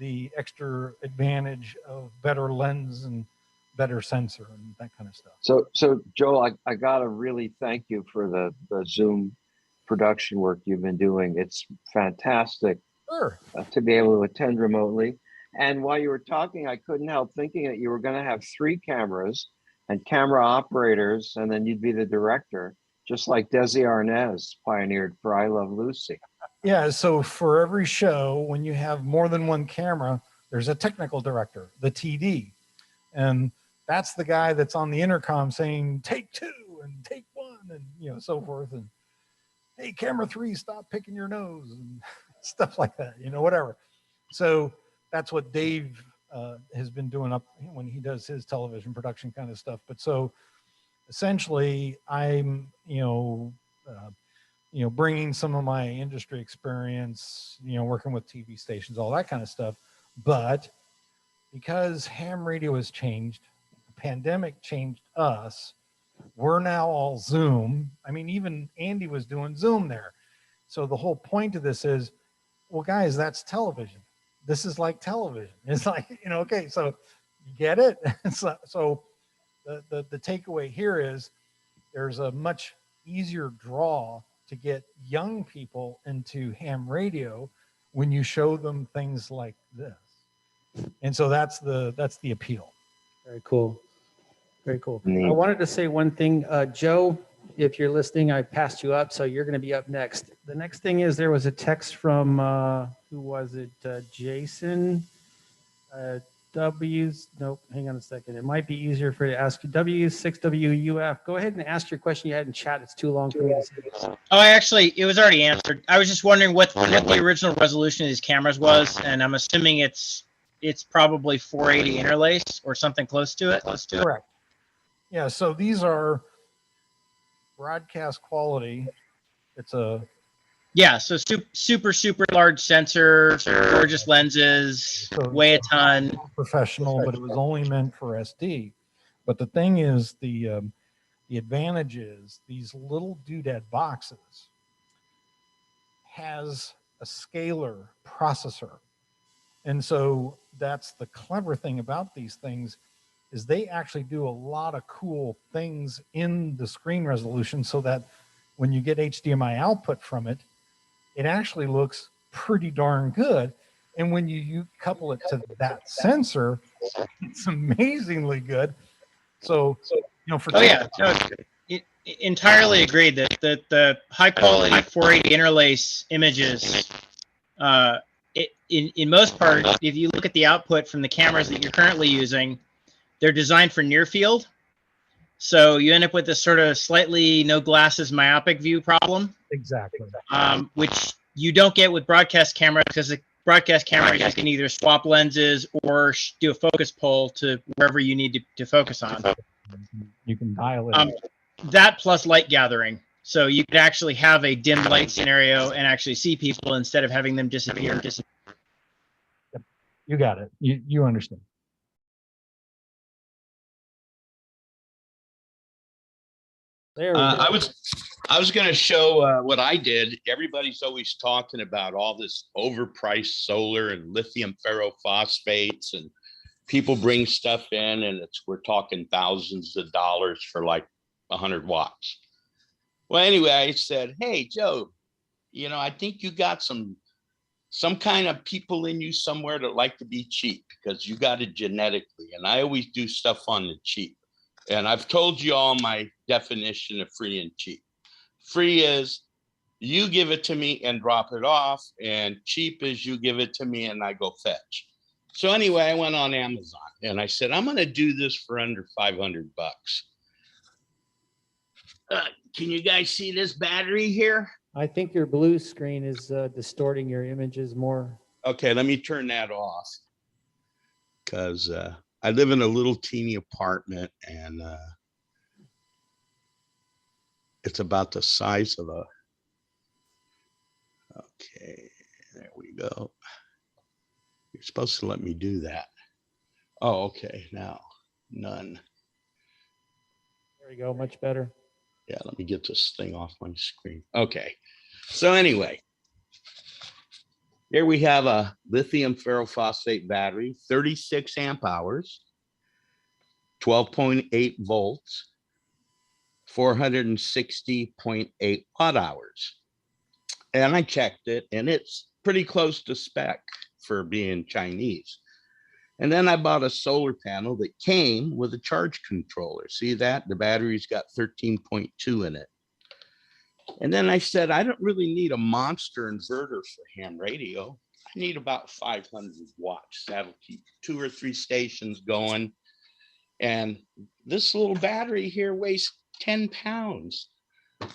[SPEAKER 8] the extra advantage of better lens and better sensor and that kind of stuff.
[SPEAKER 10] So Joel, I gotta really thank you for the Zoom production work you've been doing. It's fantastic
[SPEAKER 8] Sure.
[SPEAKER 10] to be able to attend remotely. And while you were talking, I couldn't help thinking that you were going to have 3 cameras and camera operators, and then you'd be the director, just like Desi Arnaz pioneered for I Love Lucy.
[SPEAKER 8] Yeah, so for every show, when you have more than one camera, there's a technical director, the TD. And that's the guy that's on the intercom saying, take 2 and take 1 and, so forth. And, hey, camera 3, stop picking your nose and stuff like that, whatever. So that's what Dave has been doing up when he does his television production kind of stuff. But so essentially I'm, bringing some of my industry experience, working with TV stations, all that kind of stuff. But because ham radio has changed, the pandemic changed us, we're now all Zoom. I mean, even Andy was doing Zoom there. So the whole point of this is, well, guys, that's television. This is like television. It's like, okay, so you get it? So the takeaway here is there's a much easier draw to get young people into ham radio when you show them things like this. And so that's the appeal.
[SPEAKER 5] Very cool. Very cool.
[SPEAKER 10] Neat.
[SPEAKER 5] I wanted to say one thing. Joe, if you're listening, I passed you up, so you're going to be up next. The next thing is there was a text from, who was it? Jason. Nope, hang on a second. It might be easier for you to ask W6WUF. Go ahead and ask your question you had in chat. It's too long for me to say.
[SPEAKER 4] Oh, it was already answered. I was just wondering what the original resolution of these cameras was, and I'm assuming it's probably 480 interlace or something close to it.
[SPEAKER 8] Correct. Yeah, so these are broadcast quality. It's a
[SPEAKER 4] Yeah, so super large sensor, gorgeous lenses, weigh a ton.
[SPEAKER 8] professional, but it was only meant for SD. But the thing is, the advantage is these little doodad boxes has a scalar processor. And so that's the clever thing about these things is they actually do a lot of cool things in the screen resolution so that when you get HDMI output from it, it actually looks pretty darn good. And when you couple it to that sensor, it's amazingly good. So, for
[SPEAKER 4] Entirely agreed that the high quality 480 interlace images, in most part, if you look at the output from the cameras that you're currently using, they're designed for near field. So you end up with this sort of slightly no glasses myopic view problem.
[SPEAKER 8] Exactly.
[SPEAKER 4] Which you don't get with broadcast cameras because the broadcast cameras you can either swap lenses or do a focus pull to wherever you need to focus on.
[SPEAKER 8] You can dial it.
[SPEAKER 4] That plus light gathering. So you could actually have a dim light scenario and actually see people instead of having them disappear.
[SPEAKER 8] You got it. You understand.
[SPEAKER 5] There we go.
[SPEAKER 12] I was going to show what I did. Everybody's always talking about all this overpriced solar and lithium ferrophosphates, and people bring stuff in, and we're talking thousands of dollars for like 100 watts. Well, anyway, I said, hey, Joe, I think you got some kind of people in you somewhere that like to be cheap because you got it genetically. And I always do stuff on the cheap. And I've told you all my definition of free and cheap. Free is you give it to me and drop it off, and cheap is you give it to me and I go fetch. So anyway, I went on Amazon and I said, I'm going to do this for under $500. Can you guys see this battery here?
[SPEAKER 5] I think your blue screen is distorting your images more.
[SPEAKER 12] Okay, let me turn that off because I live in a little teeny apartment, and it's about the size of a, okay, there we go. You're supposed to let me do that. Oh, okay, now, none.
[SPEAKER 5] There we go, much better.
[SPEAKER 12] Yeah, let me get this thing off my screen. Okay, so anyway, here we have a lithium ferrophosphate battery, 36 amp hours, 12.8 volts, 460.8 watt hours. And I checked it, and it's pretty close to spec for being Chinese. And then I bought a solar panel that came with a charge controller. See that? The battery's got 13.2 in it. And then I said, I don't really need a monster inverter for ham radio. I need about 500 watts. That'll keep 2 or 3 stations going. And this little battery here weighs 10 pounds.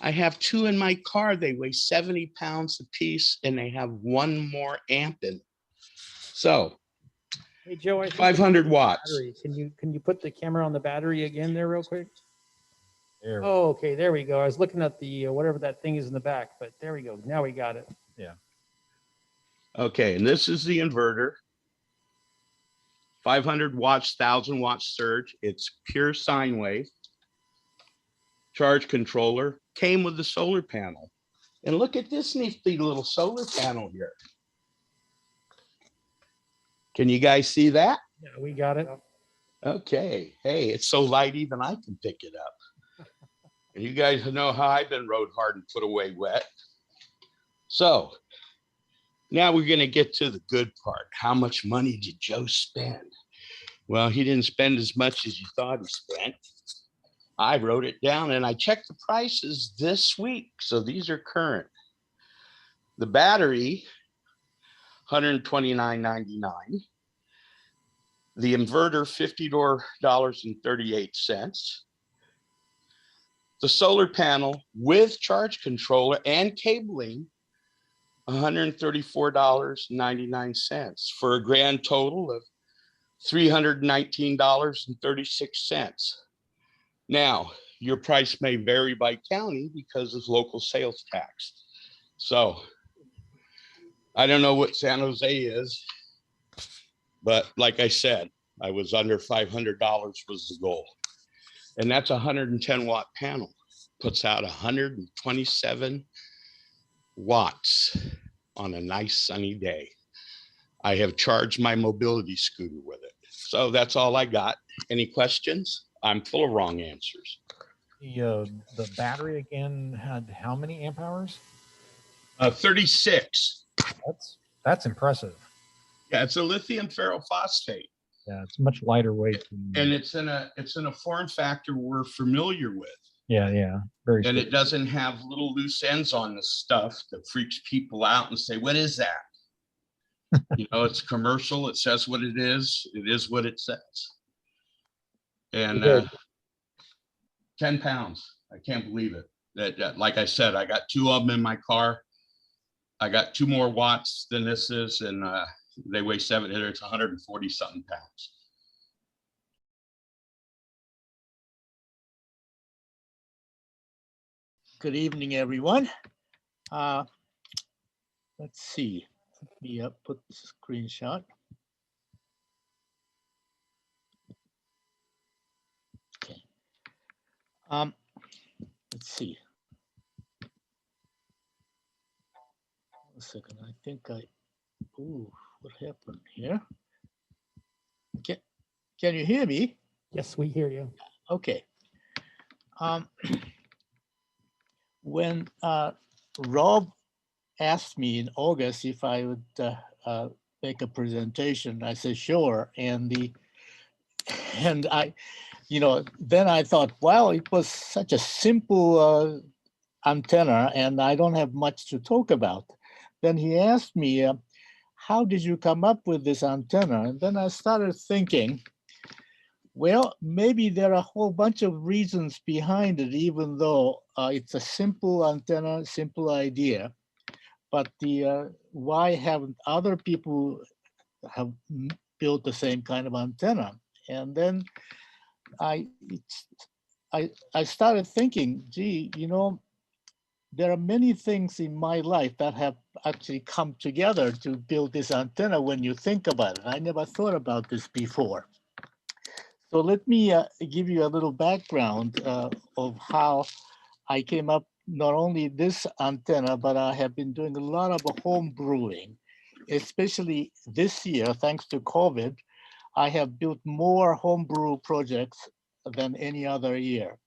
[SPEAKER 12] I have 2 in my car. They weigh 70 pounds a piece, and they have 1 more amp in it. So
[SPEAKER 5] Hey, Joe, I think
[SPEAKER 12] 500 watts.
[SPEAKER 5] battery. Can you put the camera on the battery again there real quick?
[SPEAKER 8] There.
[SPEAKER 5] Oh, okay, there we go. I was looking at the whatever that thing is in the back, but there we go. Now we got it.
[SPEAKER 8] Yeah.
[SPEAKER 12] Okay, and this is the inverter. 500 watts, 1,000 watt surge. It's pure sine wave. Charge controller came with the solar panel. And look at this nifty little solar panel here. Can you guys see that?
[SPEAKER 5] Yeah, we got it.
[SPEAKER 12] Okay. Hey, it's so light even I can pick it up. And you guys know how I've been rode hard and put away wet. So now we're going to get to the good part. How much money did Joe spend? Well, he didn't spend as much as you thought he spent. I wrote it down and I checked the prices this week. So these are current. The battery, $129.99. The inverter, $50.38. The solar panel with charge controller and cabling, $134.99 for a grand total of $319.36. Now, your price may vary by county because of local sales tax. So I don't know what San Jose is, but like I said, I was under $500 was the goal. And that's a 110 watt panel, puts out 127 watts on a nice sunny day. I have charged my mobility scooter with it. So that's all I got. Any questions? I'm full of wrong answers.
[SPEAKER 8] The battery again had how many amp hours?
[SPEAKER 12] 36.
[SPEAKER 8] That's impressive.
[SPEAKER 12] Yeah, it's a lithium ferrophosphate.
[SPEAKER 8] Yeah, it's much lighter weight.
[SPEAKER 12] And it's in a form factor we're familiar with.
[SPEAKER 8] Yeah, very.
[SPEAKER 12] And it doesn't have little loose ends on the stuff that freaks people out and say, what is that? You know, it's commercial. It says what it is. It is what it says. And 10 pounds. I can't believe it. That, like I said, I got 2 of them in my car. I got 2 more watts than this is, and they weigh 700. It's 140 something pounds.
[SPEAKER 13] Good evening, everyone. Let's see. Let me put the screenshot. Okay. Let's see. 1 second. I think ooh, what happened here? Okay. Can you hear me?
[SPEAKER 5] Yes, we hear you.
[SPEAKER 13] Okay. When Rob asked me in August if I would make a presentation, I said sure, and I, then I thought, wow, it was such a simple antenna, and I don't have much to talk about. Then he asked me, how did you come up with this antenna? And then I started thinking, well, maybe there are a whole bunch of reasons behind it, even though it's a simple antenna, simple idea. But why haven't other people have built the same kind of antenna? And then I started thinking, gee, there are many things in my life that have actually come together to build this antenna when you think about it. I never thought about this before. So let me give you a little background of how I came up not only this antenna, but I have been doing a lot of home brewing, especially this year, thanks to COVID. I have built more homebrew projects than any other year.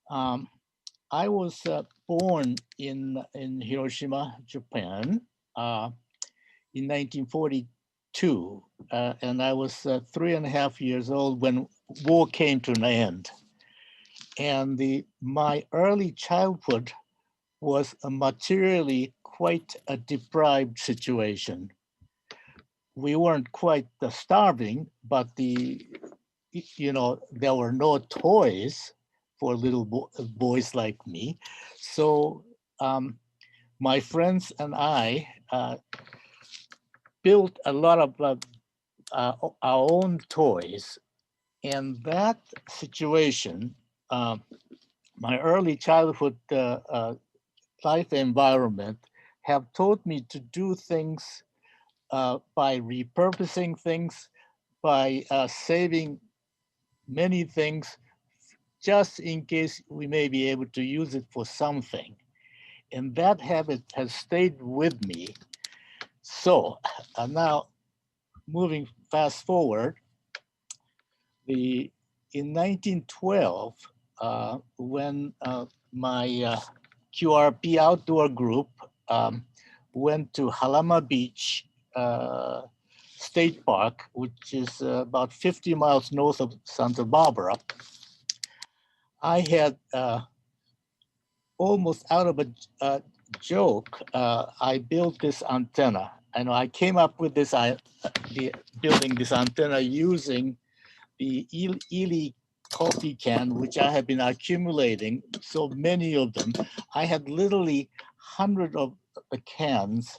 [SPEAKER 13] I was born in Hiroshima, Japan, in 1942, and I was 3.5 years old when war came to an end. And my early childhood was a materially quite a deprived situation. We weren't quite starving, but there were no toys for little boys like me. So my friends and I built a lot of our own toys. And that situation, my early childhood life environment have taught me to do things by repurposing things, by saving many things, just in case we may be able to use it for something. And that habit has stayed with me. So now moving fast forward, in 1912, when my QRP outdoor group went to Halama Beach State Park, which is about 50 miles north of Santa Barbara, I had almost out of a joke, I built this antenna. And I came up with this, building this antenna using the Ely coffee can, which I have been accumulating, so many of them. I had literally hundreds of the cans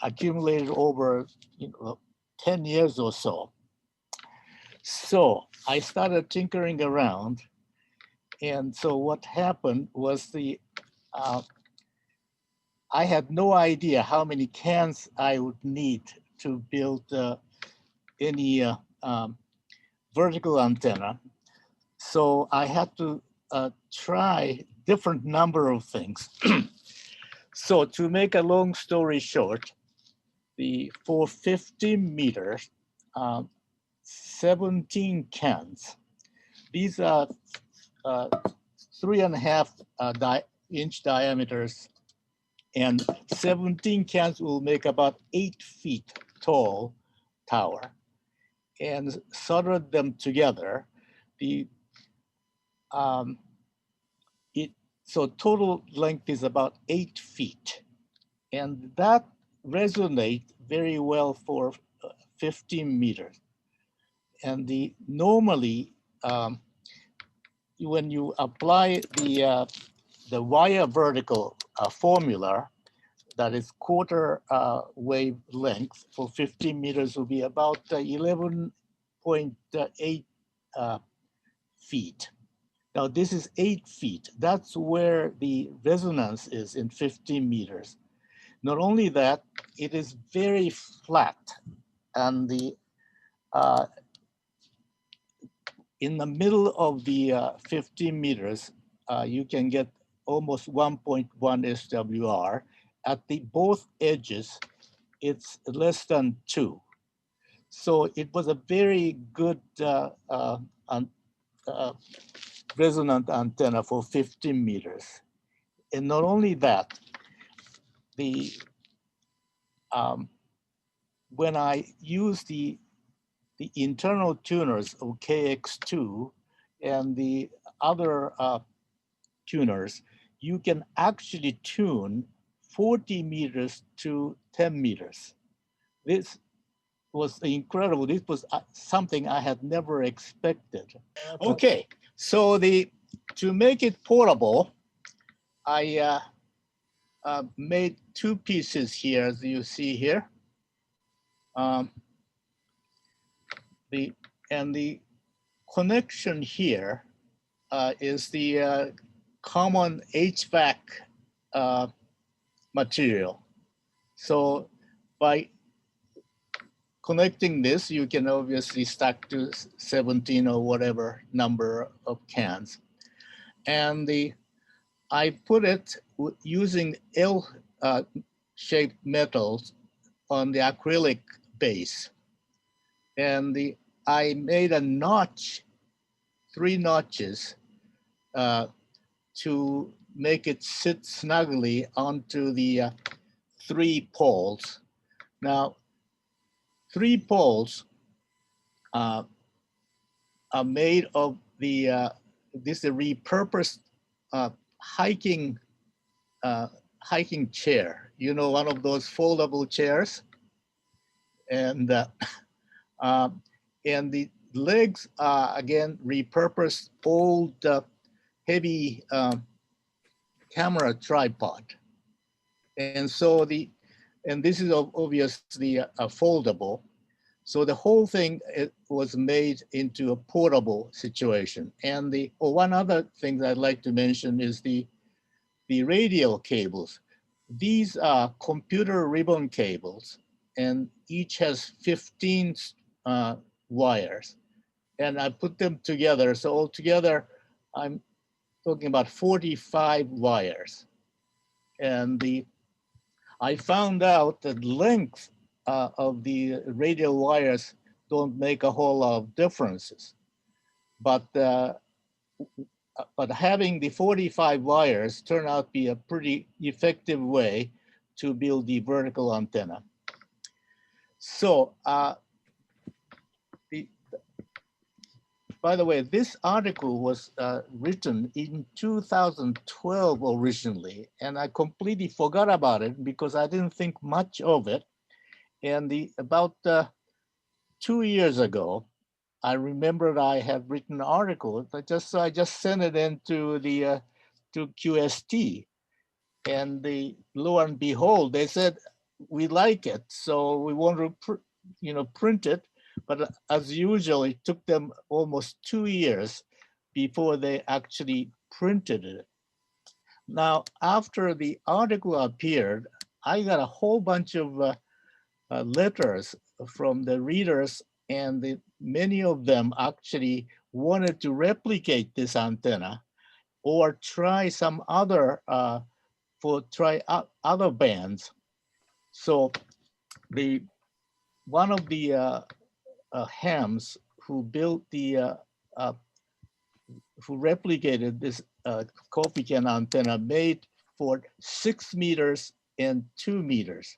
[SPEAKER 13] accumulated over 10 years or so. So I started tinkering around. And so what happened was I had no idea how many cans I would need to build any vertical antenna. So I had to try different number of things. So to make a long story short, for 50 meters, 17 cans. These are 3.5 inch diameters, and 17 cans will make about 8 feet tall tower. And soldered them together. So total length is about 8 feet. And that resonates very well for 15 meters. And normally, when you apply the wire vertical formula, that is quarter wave length for 15 meters will be about 11.8 feet. Now this is 8 feet. That's where the resonance is in 15 meters. Not only that, it is very flat, and in the middle of the 15 meters, you can get almost 1.1 SWR. At both edges, it's less than 2. So it was a very good resonant antenna for 15 meters. And not only that, when I use the internal tuners of KX2 and the other tuners, you can actually tune 40 meters to 10 meters. This was incredible. This was something I had never expected. Okay, so to make it portable, I made 2 pieces here, as you see here. The connection here is the common HVAC material. So by connecting this, you can obviously stack to 17 or whatever number of cans. And I put it using L-shaped metals on the acrylic base. And I made a notch, 3 notches to make it sit snugly onto the 3 poles. Now, 3 poles are made of this is a repurposed hiking chair. You know, one of those foldable chairs, and the legs are again repurposed old heavy camera tripod, and so this is obviously foldable. So the whole thing was made into a portable situation. And one other thing that I'd like to mention is the radial cables. These are computer ribbon cables, and each has 15 wires. And I put them together. So altogether, I'm talking about 45 wires. And I found out that length of the radial wires don't make a whole lot of differences. But having the 45 wires turned out to be a pretty effective way to build the vertical antenna. So by the way, this article was written in 2012 originally, and I completely forgot about it because I didn't think much of it. And about 2 years ago, I remembered I had written an article. So I just sent it into to QST, and lo and behold, they said we like it, so we want to print it. But as usual, it took them almost 2 years before they actually printed it. Now, after the article appeared, I got a whole bunch of letters from the readers, and many of them actually wanted to replicate this antenna or try some other, other bands. So one of the hams who built who replicated this coffee can antenna made for 6 meters and 2 meters.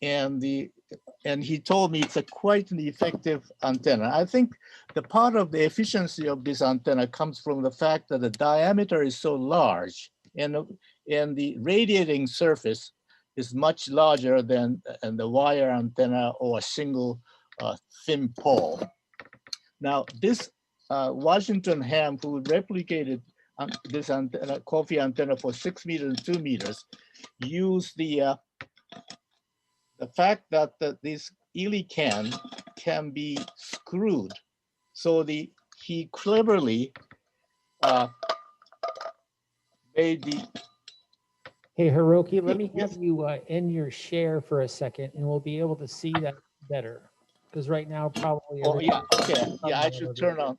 [SPEAKER 13] And he told me it's quite an effective antenna. I think the part of the efficiency of this antenna comes from the fact that the diameter is so large, and the radiating surface is much larger than the wire antenna or a single thin pole. Now, this Washington ham who replicated this antenna, coffee antenna for 6 meters and 2 meters, used the fact that this Ely can be screwed. So he cleverly made the.
[SPEAKER 5] Hey, Hiroki, let me have you end your share for a second, and we'll be able to see that better. Because right now, probably.
[SPEAKER 13] Oh, yeah, okay. Yeah, I should turn on.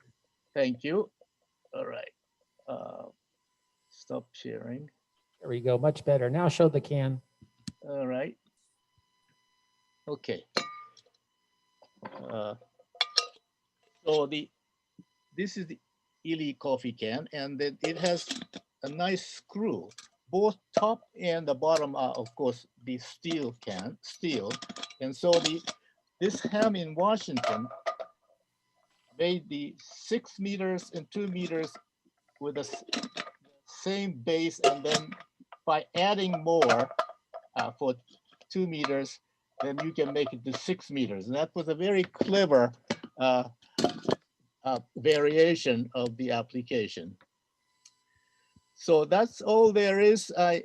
[SPEAKER 13] Thank you. All right. Stop sharing.
[SPEAKER 5] There we go. Much better. Now show the can.
[SPEAKER 13] All right. Okay. So this is the Ely coffee can, and then it has a nice screw. Both top and the bottom are, of course, the steel. And so this ham in Washington made the 6 meters and 2 meters with the same base, and then by adding more for 2 meters, then you can make it to 6 meters. And that was a very clever variation of the application. So that's all there is I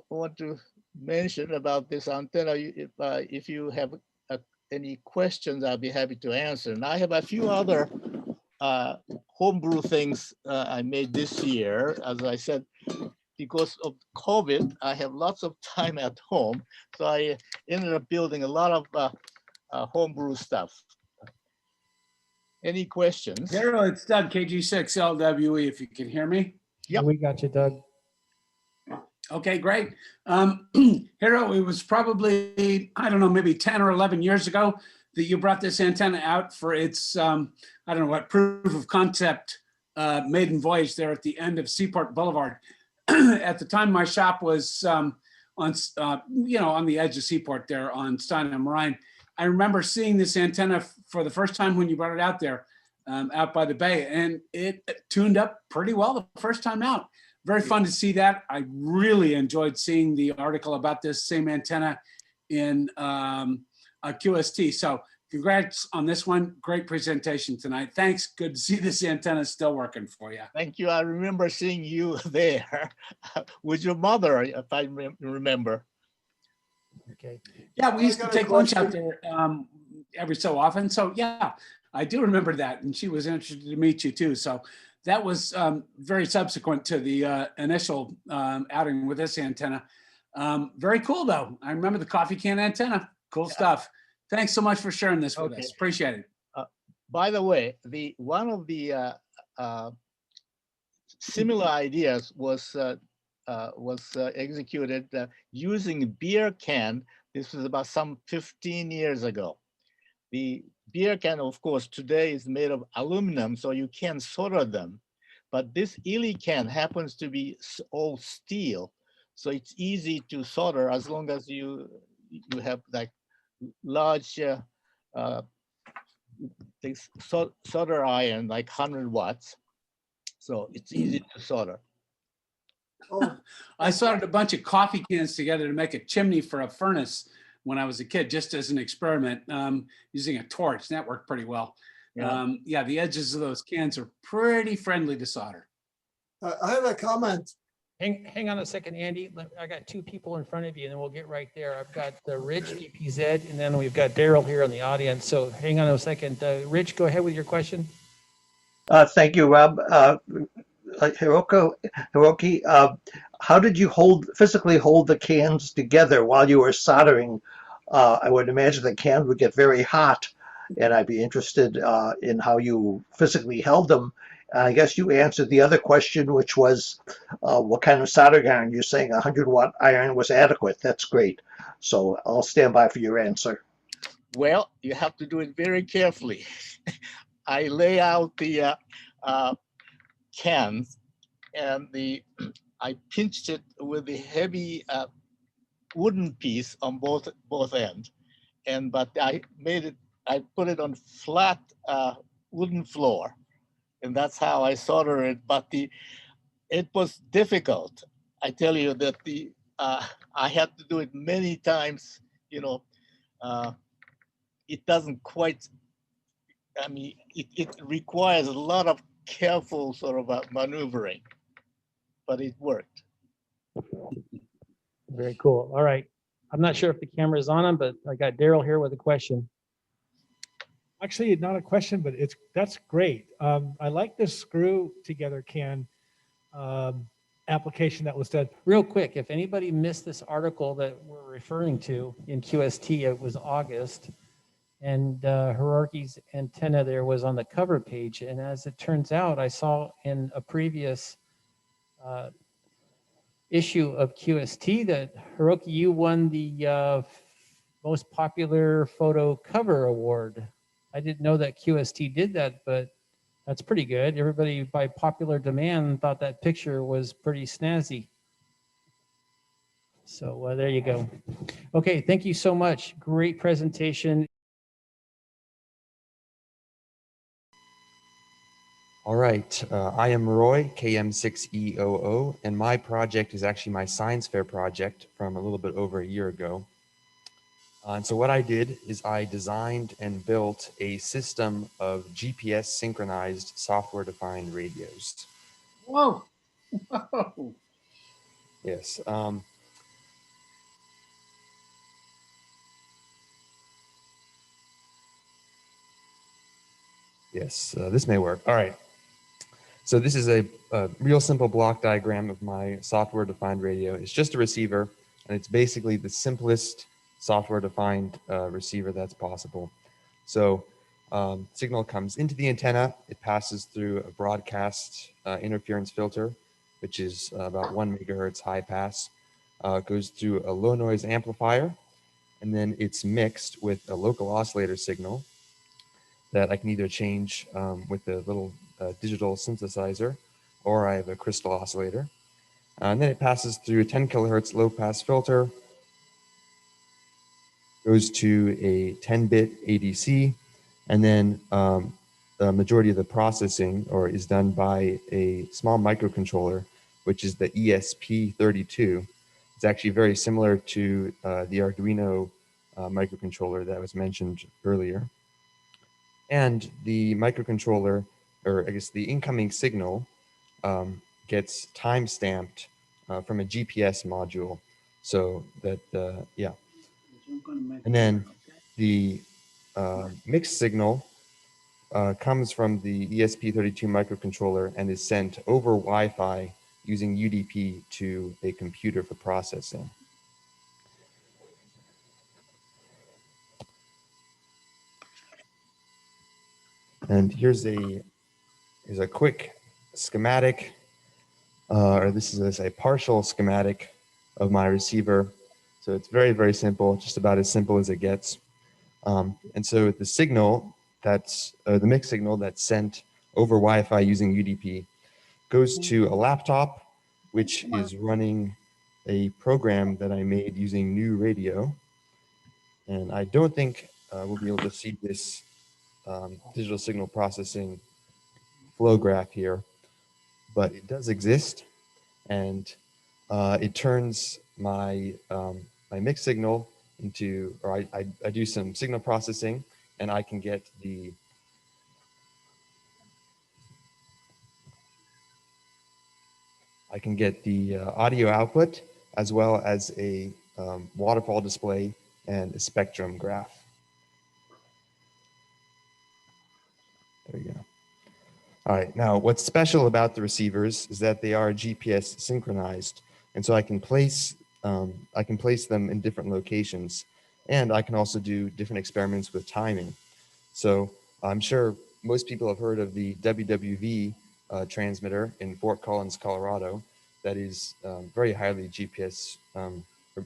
[SPEAKER 13] want to mention about this antenna. If you have any questions, I'll be happy to answer. And I have a few other homebrew things I made this year. As I said, because of COVID, I have lots of time at home. So I ended up building a lot of homebrew stuff. Any questions?
[SPEAKER 14] Daryl, it's Doug, KG6LWE, if you can hear me.
[SPEAKER 13] Yep.
[SPEAKER 5] We got you, Doug.
[SPEAKER 14] Okay, great. Hero, it was probably, I don't know, maybe 10 or 11 years ago that you brought this antenna out for its, I don't know what, proof of concept maiden voyage there at the end of Seaport Boulevard. At the time, my shop was on the edge of Seaport there on Stein and Marine. I remember seeing this antenna for the first time when you brought it out there, out by the bay, and it tuned up pretty well the first time out. Very fun to see that. I really enjoyed seeing the article about this same antenna in QST. So congrats on this one. Great presentation tonight. Thanks. Good to see this antenna still working for you.
[SPEAKER 13] Thank you. I remember seeing you there with your mother, if I remember.
[SPEAKER 5] Okay.
[SPEAKER 14] Yeah, we used to
[SPEAKER 6] got a
[SPEAKER 14] take lunch out
[SPEAKER 6] question.
[SPEAKER 14] there every so often. So yeah, I do remember that. And she was interested to meet you too. So that was very subsequent to the initial outing with this antenna. Very cool though. I remember the coffee can antenna. Cool stuff. Thanks so much for sharing this with us. Appreciate it.
[SPEAKER 13] By the way, one of the similar ideas was executed using beer can. This was about some 15 years ago. The beer can, of course, today is made of aluminum, so you can't solder them. But this Ely can happens to be all steel, so it's easy to solder as long as you have like large solder iron, like 100 watts. So it's easy to solder.
[SPEAKER 6] Oh,
[SPEAKER 14] I soldered a bunch of coffee cans together to make a chimney for a furnace when I was a kid, just as an experiment, using a torch. That worked pretty well.
[SPEAKER 13] Yeah.
[SPEAKER 14] The edges of those cans are pretty friendly to solder.
[SPEAKER 6] I have a comment.
[SPEAKER 5] Hang on a second, Andy. I got two people in front of you, and then we'll get right there. I've got Rich, DPZ, and then we've got Daryl here in the audience. So hang on a second. Rich, go ahead with your question.
[SPEAKER 2] Thank you, Rob. Hiroki, how did you physically hold the cans together while you were soldering? I would imagine the cans would get very hot, and I'd be interested in how you physically held them. I guess you answered the other question, which was what kind of soldering iron? You're saying 100-watt iron was adequate. That's great. So I'll stand by for your answer.
[SPEAKER 13] Well, you have to do it very carefully. I lay out the cans, and I pinched it with the heavy wooden piece on both ends, but I put it on flat wooden floor, and that's how I soldered it. But it was difficult. I tell you that I had to do it many times. It doesn't quite. I mean, it requires a lot of careful sort of maneuvering, but it worked.
[SPEAKER 5] Very cool. All right. I'm not sure if the camera is on him, but I got Daryl here with a question.
[SPEAKER 15] Actually, not a question, but that's great. I like this screw together can application that was done.
[SPEAKER 5] Real quick, if anybody missed this article that we're referring to in QST, it was August, and Hiroki's antenna there was on the cover page. And as it turns out, I saw in a previous issue of QST that Hiroki, you won the most popular photo cover award. I didn't know that QST did that, but that's pretty good. Everybody by popular demand thought that picture was pretty snazzy. So there you go. Okay, thank you so much. Great presentation.
[SPEAKER 16] All right, I am Roy, KM6EOO, and my project is actually my science fair project from a little bit over a year ago. And so what I did is I designed and built a system of GPS synchronized software-defined radios.
[SPEAKER 14] Whoa. Whoa.
[SPEAKER 16] Yes. Yes, this may work. All right. So this is a real simple block diagram of my software-defined radio. It's just a receiver, and it's basically the simplest software-defined receiver that's possible. So signal comes into the antenna. It passes through a broadcast interference filter, which is about 1 megahertz high pass. It goes through a low noise amplifier, and then it's mixed with a local oscillator signal that I can either change with a little digital synthesizer, or I have a crystal oscillator. And then it passes through a 10 kilohertz low pass filter, goes to a 10-bit ADC, and then the majority of the processing is done by a small microcontroller, which is the ESP32. It's actually very similar to the Arduino microcontroller that was mentioned earlier. And the microcontroller, or I guess the incoming signal, gets time stamped from a GPS module. So that, yeah. And then the mixed signal comes from the ESP32 microcontroller and is sent over Wi-Fi using UDP to a computer for processing. And here's a quick schematic, or this is a partial schematic of my receiver. So it's very, very simple, just about as simple as it gets. And so the signal the mixed signal that's sent over Wi-Fi using UDP goes to a laptop, which is running a program that I made using New Radio. And I don't think we'll be able to see this digital signal processing flow graph here, but it does exist. And it turns my my mixed signal into, or I do some signal processing, and I can get the audio output, as well as a waterfall display and a spectrum graph. There we go. All right, now what's special about the receivers is that they are GPS synchronized, and so I can place them in different locations, and I can also do different experiments with timing. So I'm sure most people have heard of the WWV transmitter in Fort Collins, Colorado, that is very highly GPS,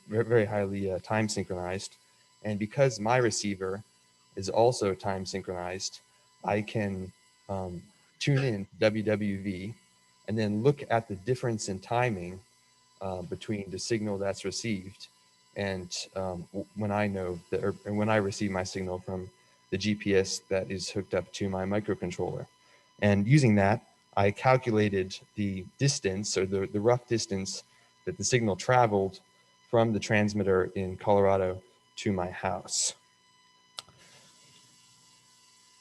[SPEAKER 16] very highly time synchronized. And because my receiver is also time synchronized, I can tune in WWV and then look at the difference in timing between the signal that's received and when I receive my signal from the GPS that is hooked up to my microcontroller. And using that, I calculated the distance, or the rough distance that the signal traveled from the transmitter in Colorado to my house.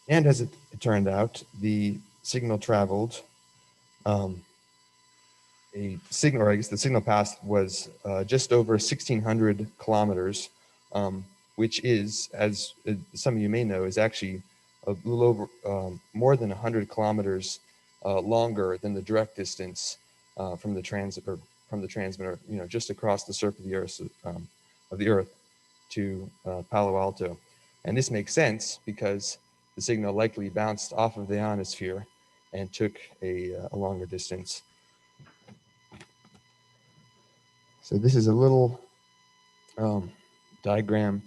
[SPEAKER 16] And as it turned out, the signal traveled the signal path was just over 1,600 kilometers, which is, as some of you may know, is actually a little over more than 100 kilometers longer than the direct distance from the transmitter, just across the surface of the Earth to Palo Alto. And this makes sense because the signal likely bounced off of the ionosphere and took a longer distance. So this is a little diagram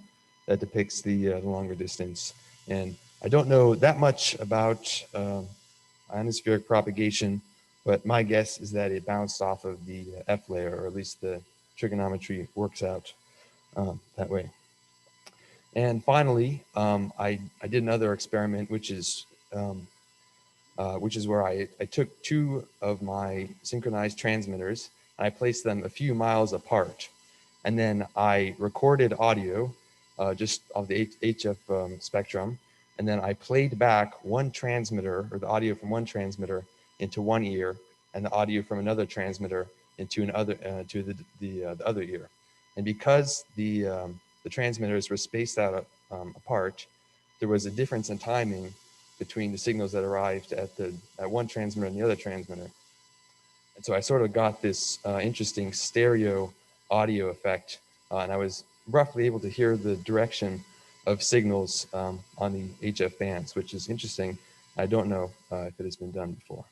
[SPEAKER 16] that depicts the longer distance. And I don't know that much about ionospheric propagation, but my guess is that it bounced off of the F layer, or at least the trigonometry works out that way. And finally, I did another experiment, which is where I took two of my synchronized transmitters, and I placed them a few miles apart. And then I recorded audio just of the HF spectrum. And then I played back one transmitter, or the audio from one transmitter, into one ear, and the audio from another transmitter into the other ear. And because the transmitters were spaced out apart, there was a difference in timing between the signals that arrived at one transmitter and the other transmitter. And so I sort of got this interesting stereo audio effect, and I was roughly able to hear the direction of signals on the HF bands, which is interesting. I don't know if it has been done before.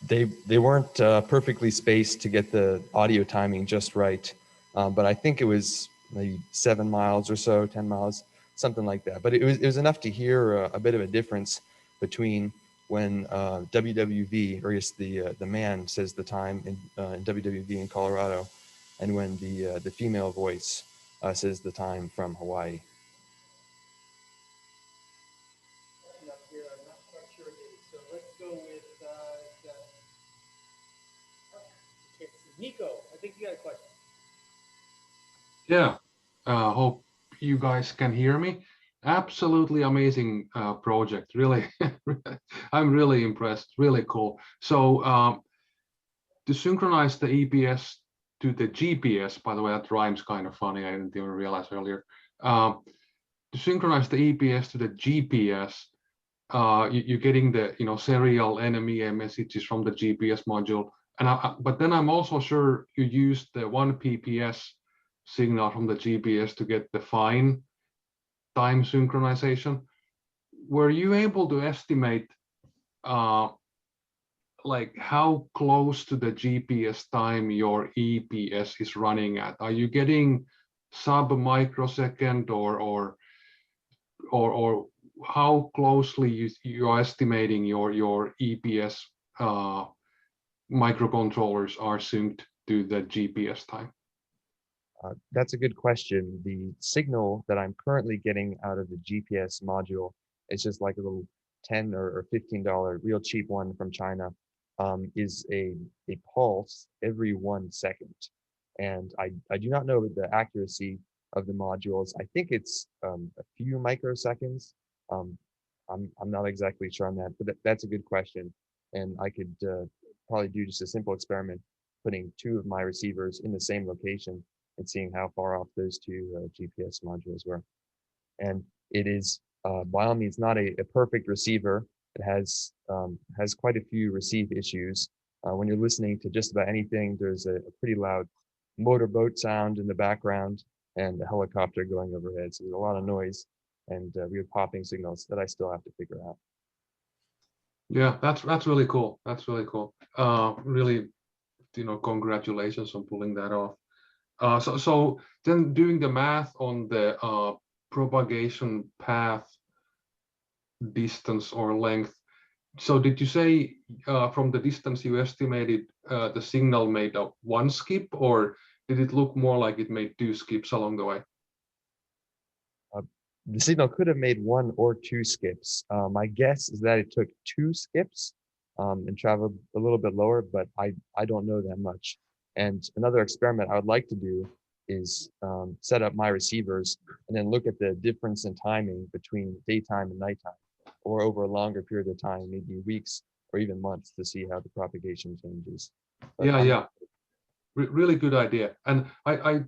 [SPEAKER 16] They weren't perfectly spaced to get the audio timing just right, but I think it was maybe 7 miles or so, 10 miles, something like that. But it was enough to hear a bit of a difference between when WWV, or I guess the man says the time in WWV in Colorado, and when the female voice says the time from Hawaii.
[SPEAKER 5] Nico, I think you got a question.
[SPEAKER 17] Yeah, hope you guys can hear me. Absolutely amazing project. Really, I'm really impressed. Really cool. So to synchronize the EPS to the GPS, by the way, that rhymes kind of funny. I didn't even realize earlier. To synchronize the EPS to the GPS, you're getting the serial NMEA messages from the GPS module. But then I'm also sure you use the 1 PPS signal from the GPS to get the fine time synchronization. Were you able to estimate like how close to the GPS time your EPS is running at? Are you getting sub-microsecond or how closely you are estimating your EPS microcontrollers are synced to the GPS time?
[SPEAKER 16] That's a good question. The signal that I'm currently getting out of the GPS module is just like a little $10 or $15 real cheap one from China, is a pulse every 1 second. And I do not know the accuracy of the modules. I think it's a few microseconds. I'm not exactly sure on that, but that's a good question. And I could probably do just a simple experiment, putting 2 of my receivers in the same location and seeing how far off those 2 GPS modules were. And it is by all means not a perfect receiver. It has quite a few receive issues. When you're listening to just about anything, there's a pretty loud motorboat sound in the background and a helicopter going overhead. So there's a lot of noise and weird popping signals that I still have to figure out.
[SPEAKER 17] Yeah, that's really cool. That's really cool. Really, congratulations on pulling that off. So then doing the math on the propagation path distance or length. So did you say from the distance you estimated the signal made 1 skip, or did it look more like it made 2 skips along the way?
[SPEAKER 16] The signal could have made 1 or 2 skips. My guess is that it took 2 skips and traveled a little bit lower, but I don't know that much. And another experiment I would like to do is set up my receivers and then look at the difference in timing between daytime and nighttime, or over a longer period of time, maybe weeks or even months, to see how the propagation changes. But
[SPEAKER 17] Yeah. Really good idea. And I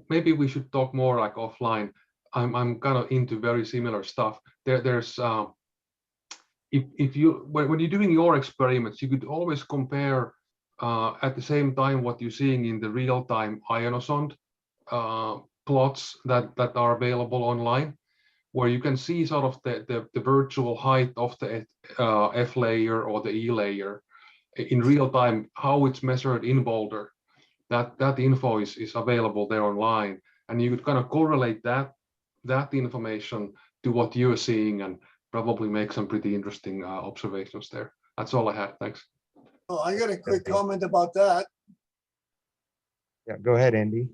[SPEAKER 17] maybe we should talk more like offline. I'm kind of into very similar stuff. There's if you when you're doing your experiments, you could always compare at the same time what you're seeing in the real-time ionosonde plots that are available online, where you can see sort of the virtual height of the F layer or the E layer in real time, how it's measured in Boulder. That info is available there online, and you could kind of correlate that information to what you're seeing and probably make some pretty interesting observations there. That's all I had. Thanks.
[SPEAKER 6] Oh, I got a quick comment about that.
[SPEAKER 16] Yeah, go ahead, Andy.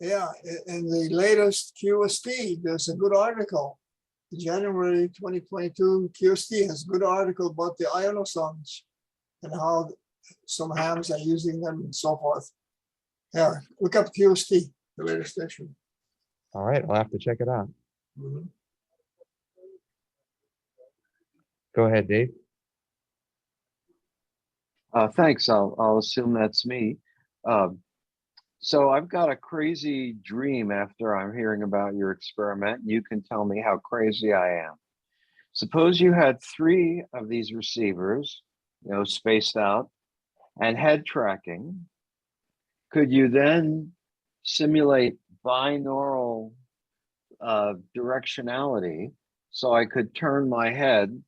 [SPEAKER 6] Yeah, in the latest QST, there's a good article. January 2022 QST has a good article about the ionosones and how some hams are using them and so forth. Yeah, look up QST, the latest issue.
[SPEAKER 16] All right, I'll have to check it out.
[SPEAKER 6] Mhm.
[SPEAKER 16] Go ahead, Dave.
[SPEAKER 10] Thanks. I'll assume that's me. So I've got a crazy dream after I'm hearing about your experiment. You can tell me how crazy I am. Suppose you had 3 of these receivers, spaced out and head tracking. Could you then simulate binaural directionality so I could turn my head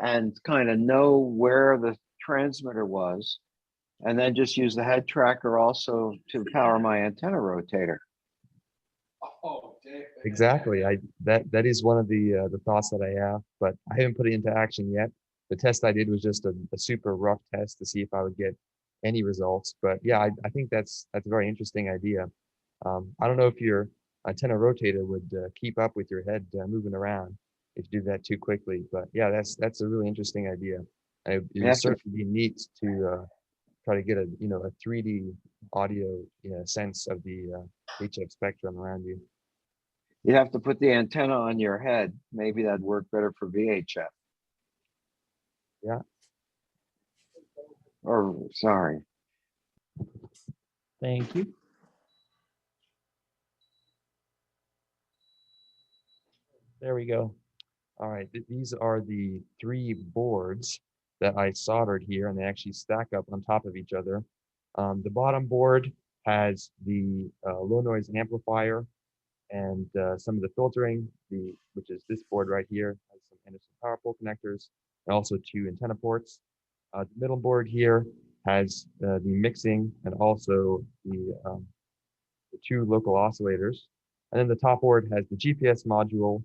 [SPEAKER 10] and kind of know where the transmitter was, and then just use the head tracker also to power my antenna rotator?
[SPEAKER 16] Exactly. That is one of the thoughts that I have, but I haven't put it into action yet. The test I did was just a super rough test to see if I would get any results. But yeah, I think that's a very interesting idea. I don't know if your antenna rotator would keep up with your head moving around if you do that too quickly. But yeah, that's a really interesting idea. It would certainly be neat to try to get a 3D audio sense of the HF spectrum around you.
[SPEAKER 10] You have to put the antenna on your head. Maybe that'd work better for VHF.
[SPEAKER 16] Yeah.
[SPEAKER 10] Or sorry.
[SPEAKER 5] Thank you.
[SPEAKER 16] There we go. All right, these are the 3 boards that I soldered here, and they actually stack up on top of each other. The bottom board has the low noise amplifier and some of the filtering, which is this board right here, has some Anderson power pole connectors, and also 2 antenna ports. The middle board here has the mixing and also the 2 local oscillators. And then the top board has the GPS module,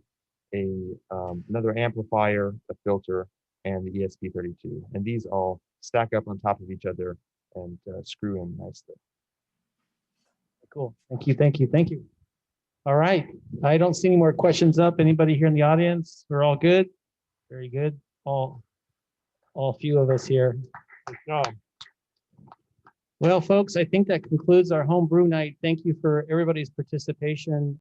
[SPEAKER 16] another amplifier, a filter, and the ESP32. And these all stack up on top of each other and screw in nicely.
[SPEAKER 5] Cool. Thank you. Thank you. Thank you. All right. I don't see any more questions up. Anybody here in the audience? We're all good? Very good. All few of us here. Good job. Well, folks, I think that concludes our homebrew night. Thank you for everybody's participation.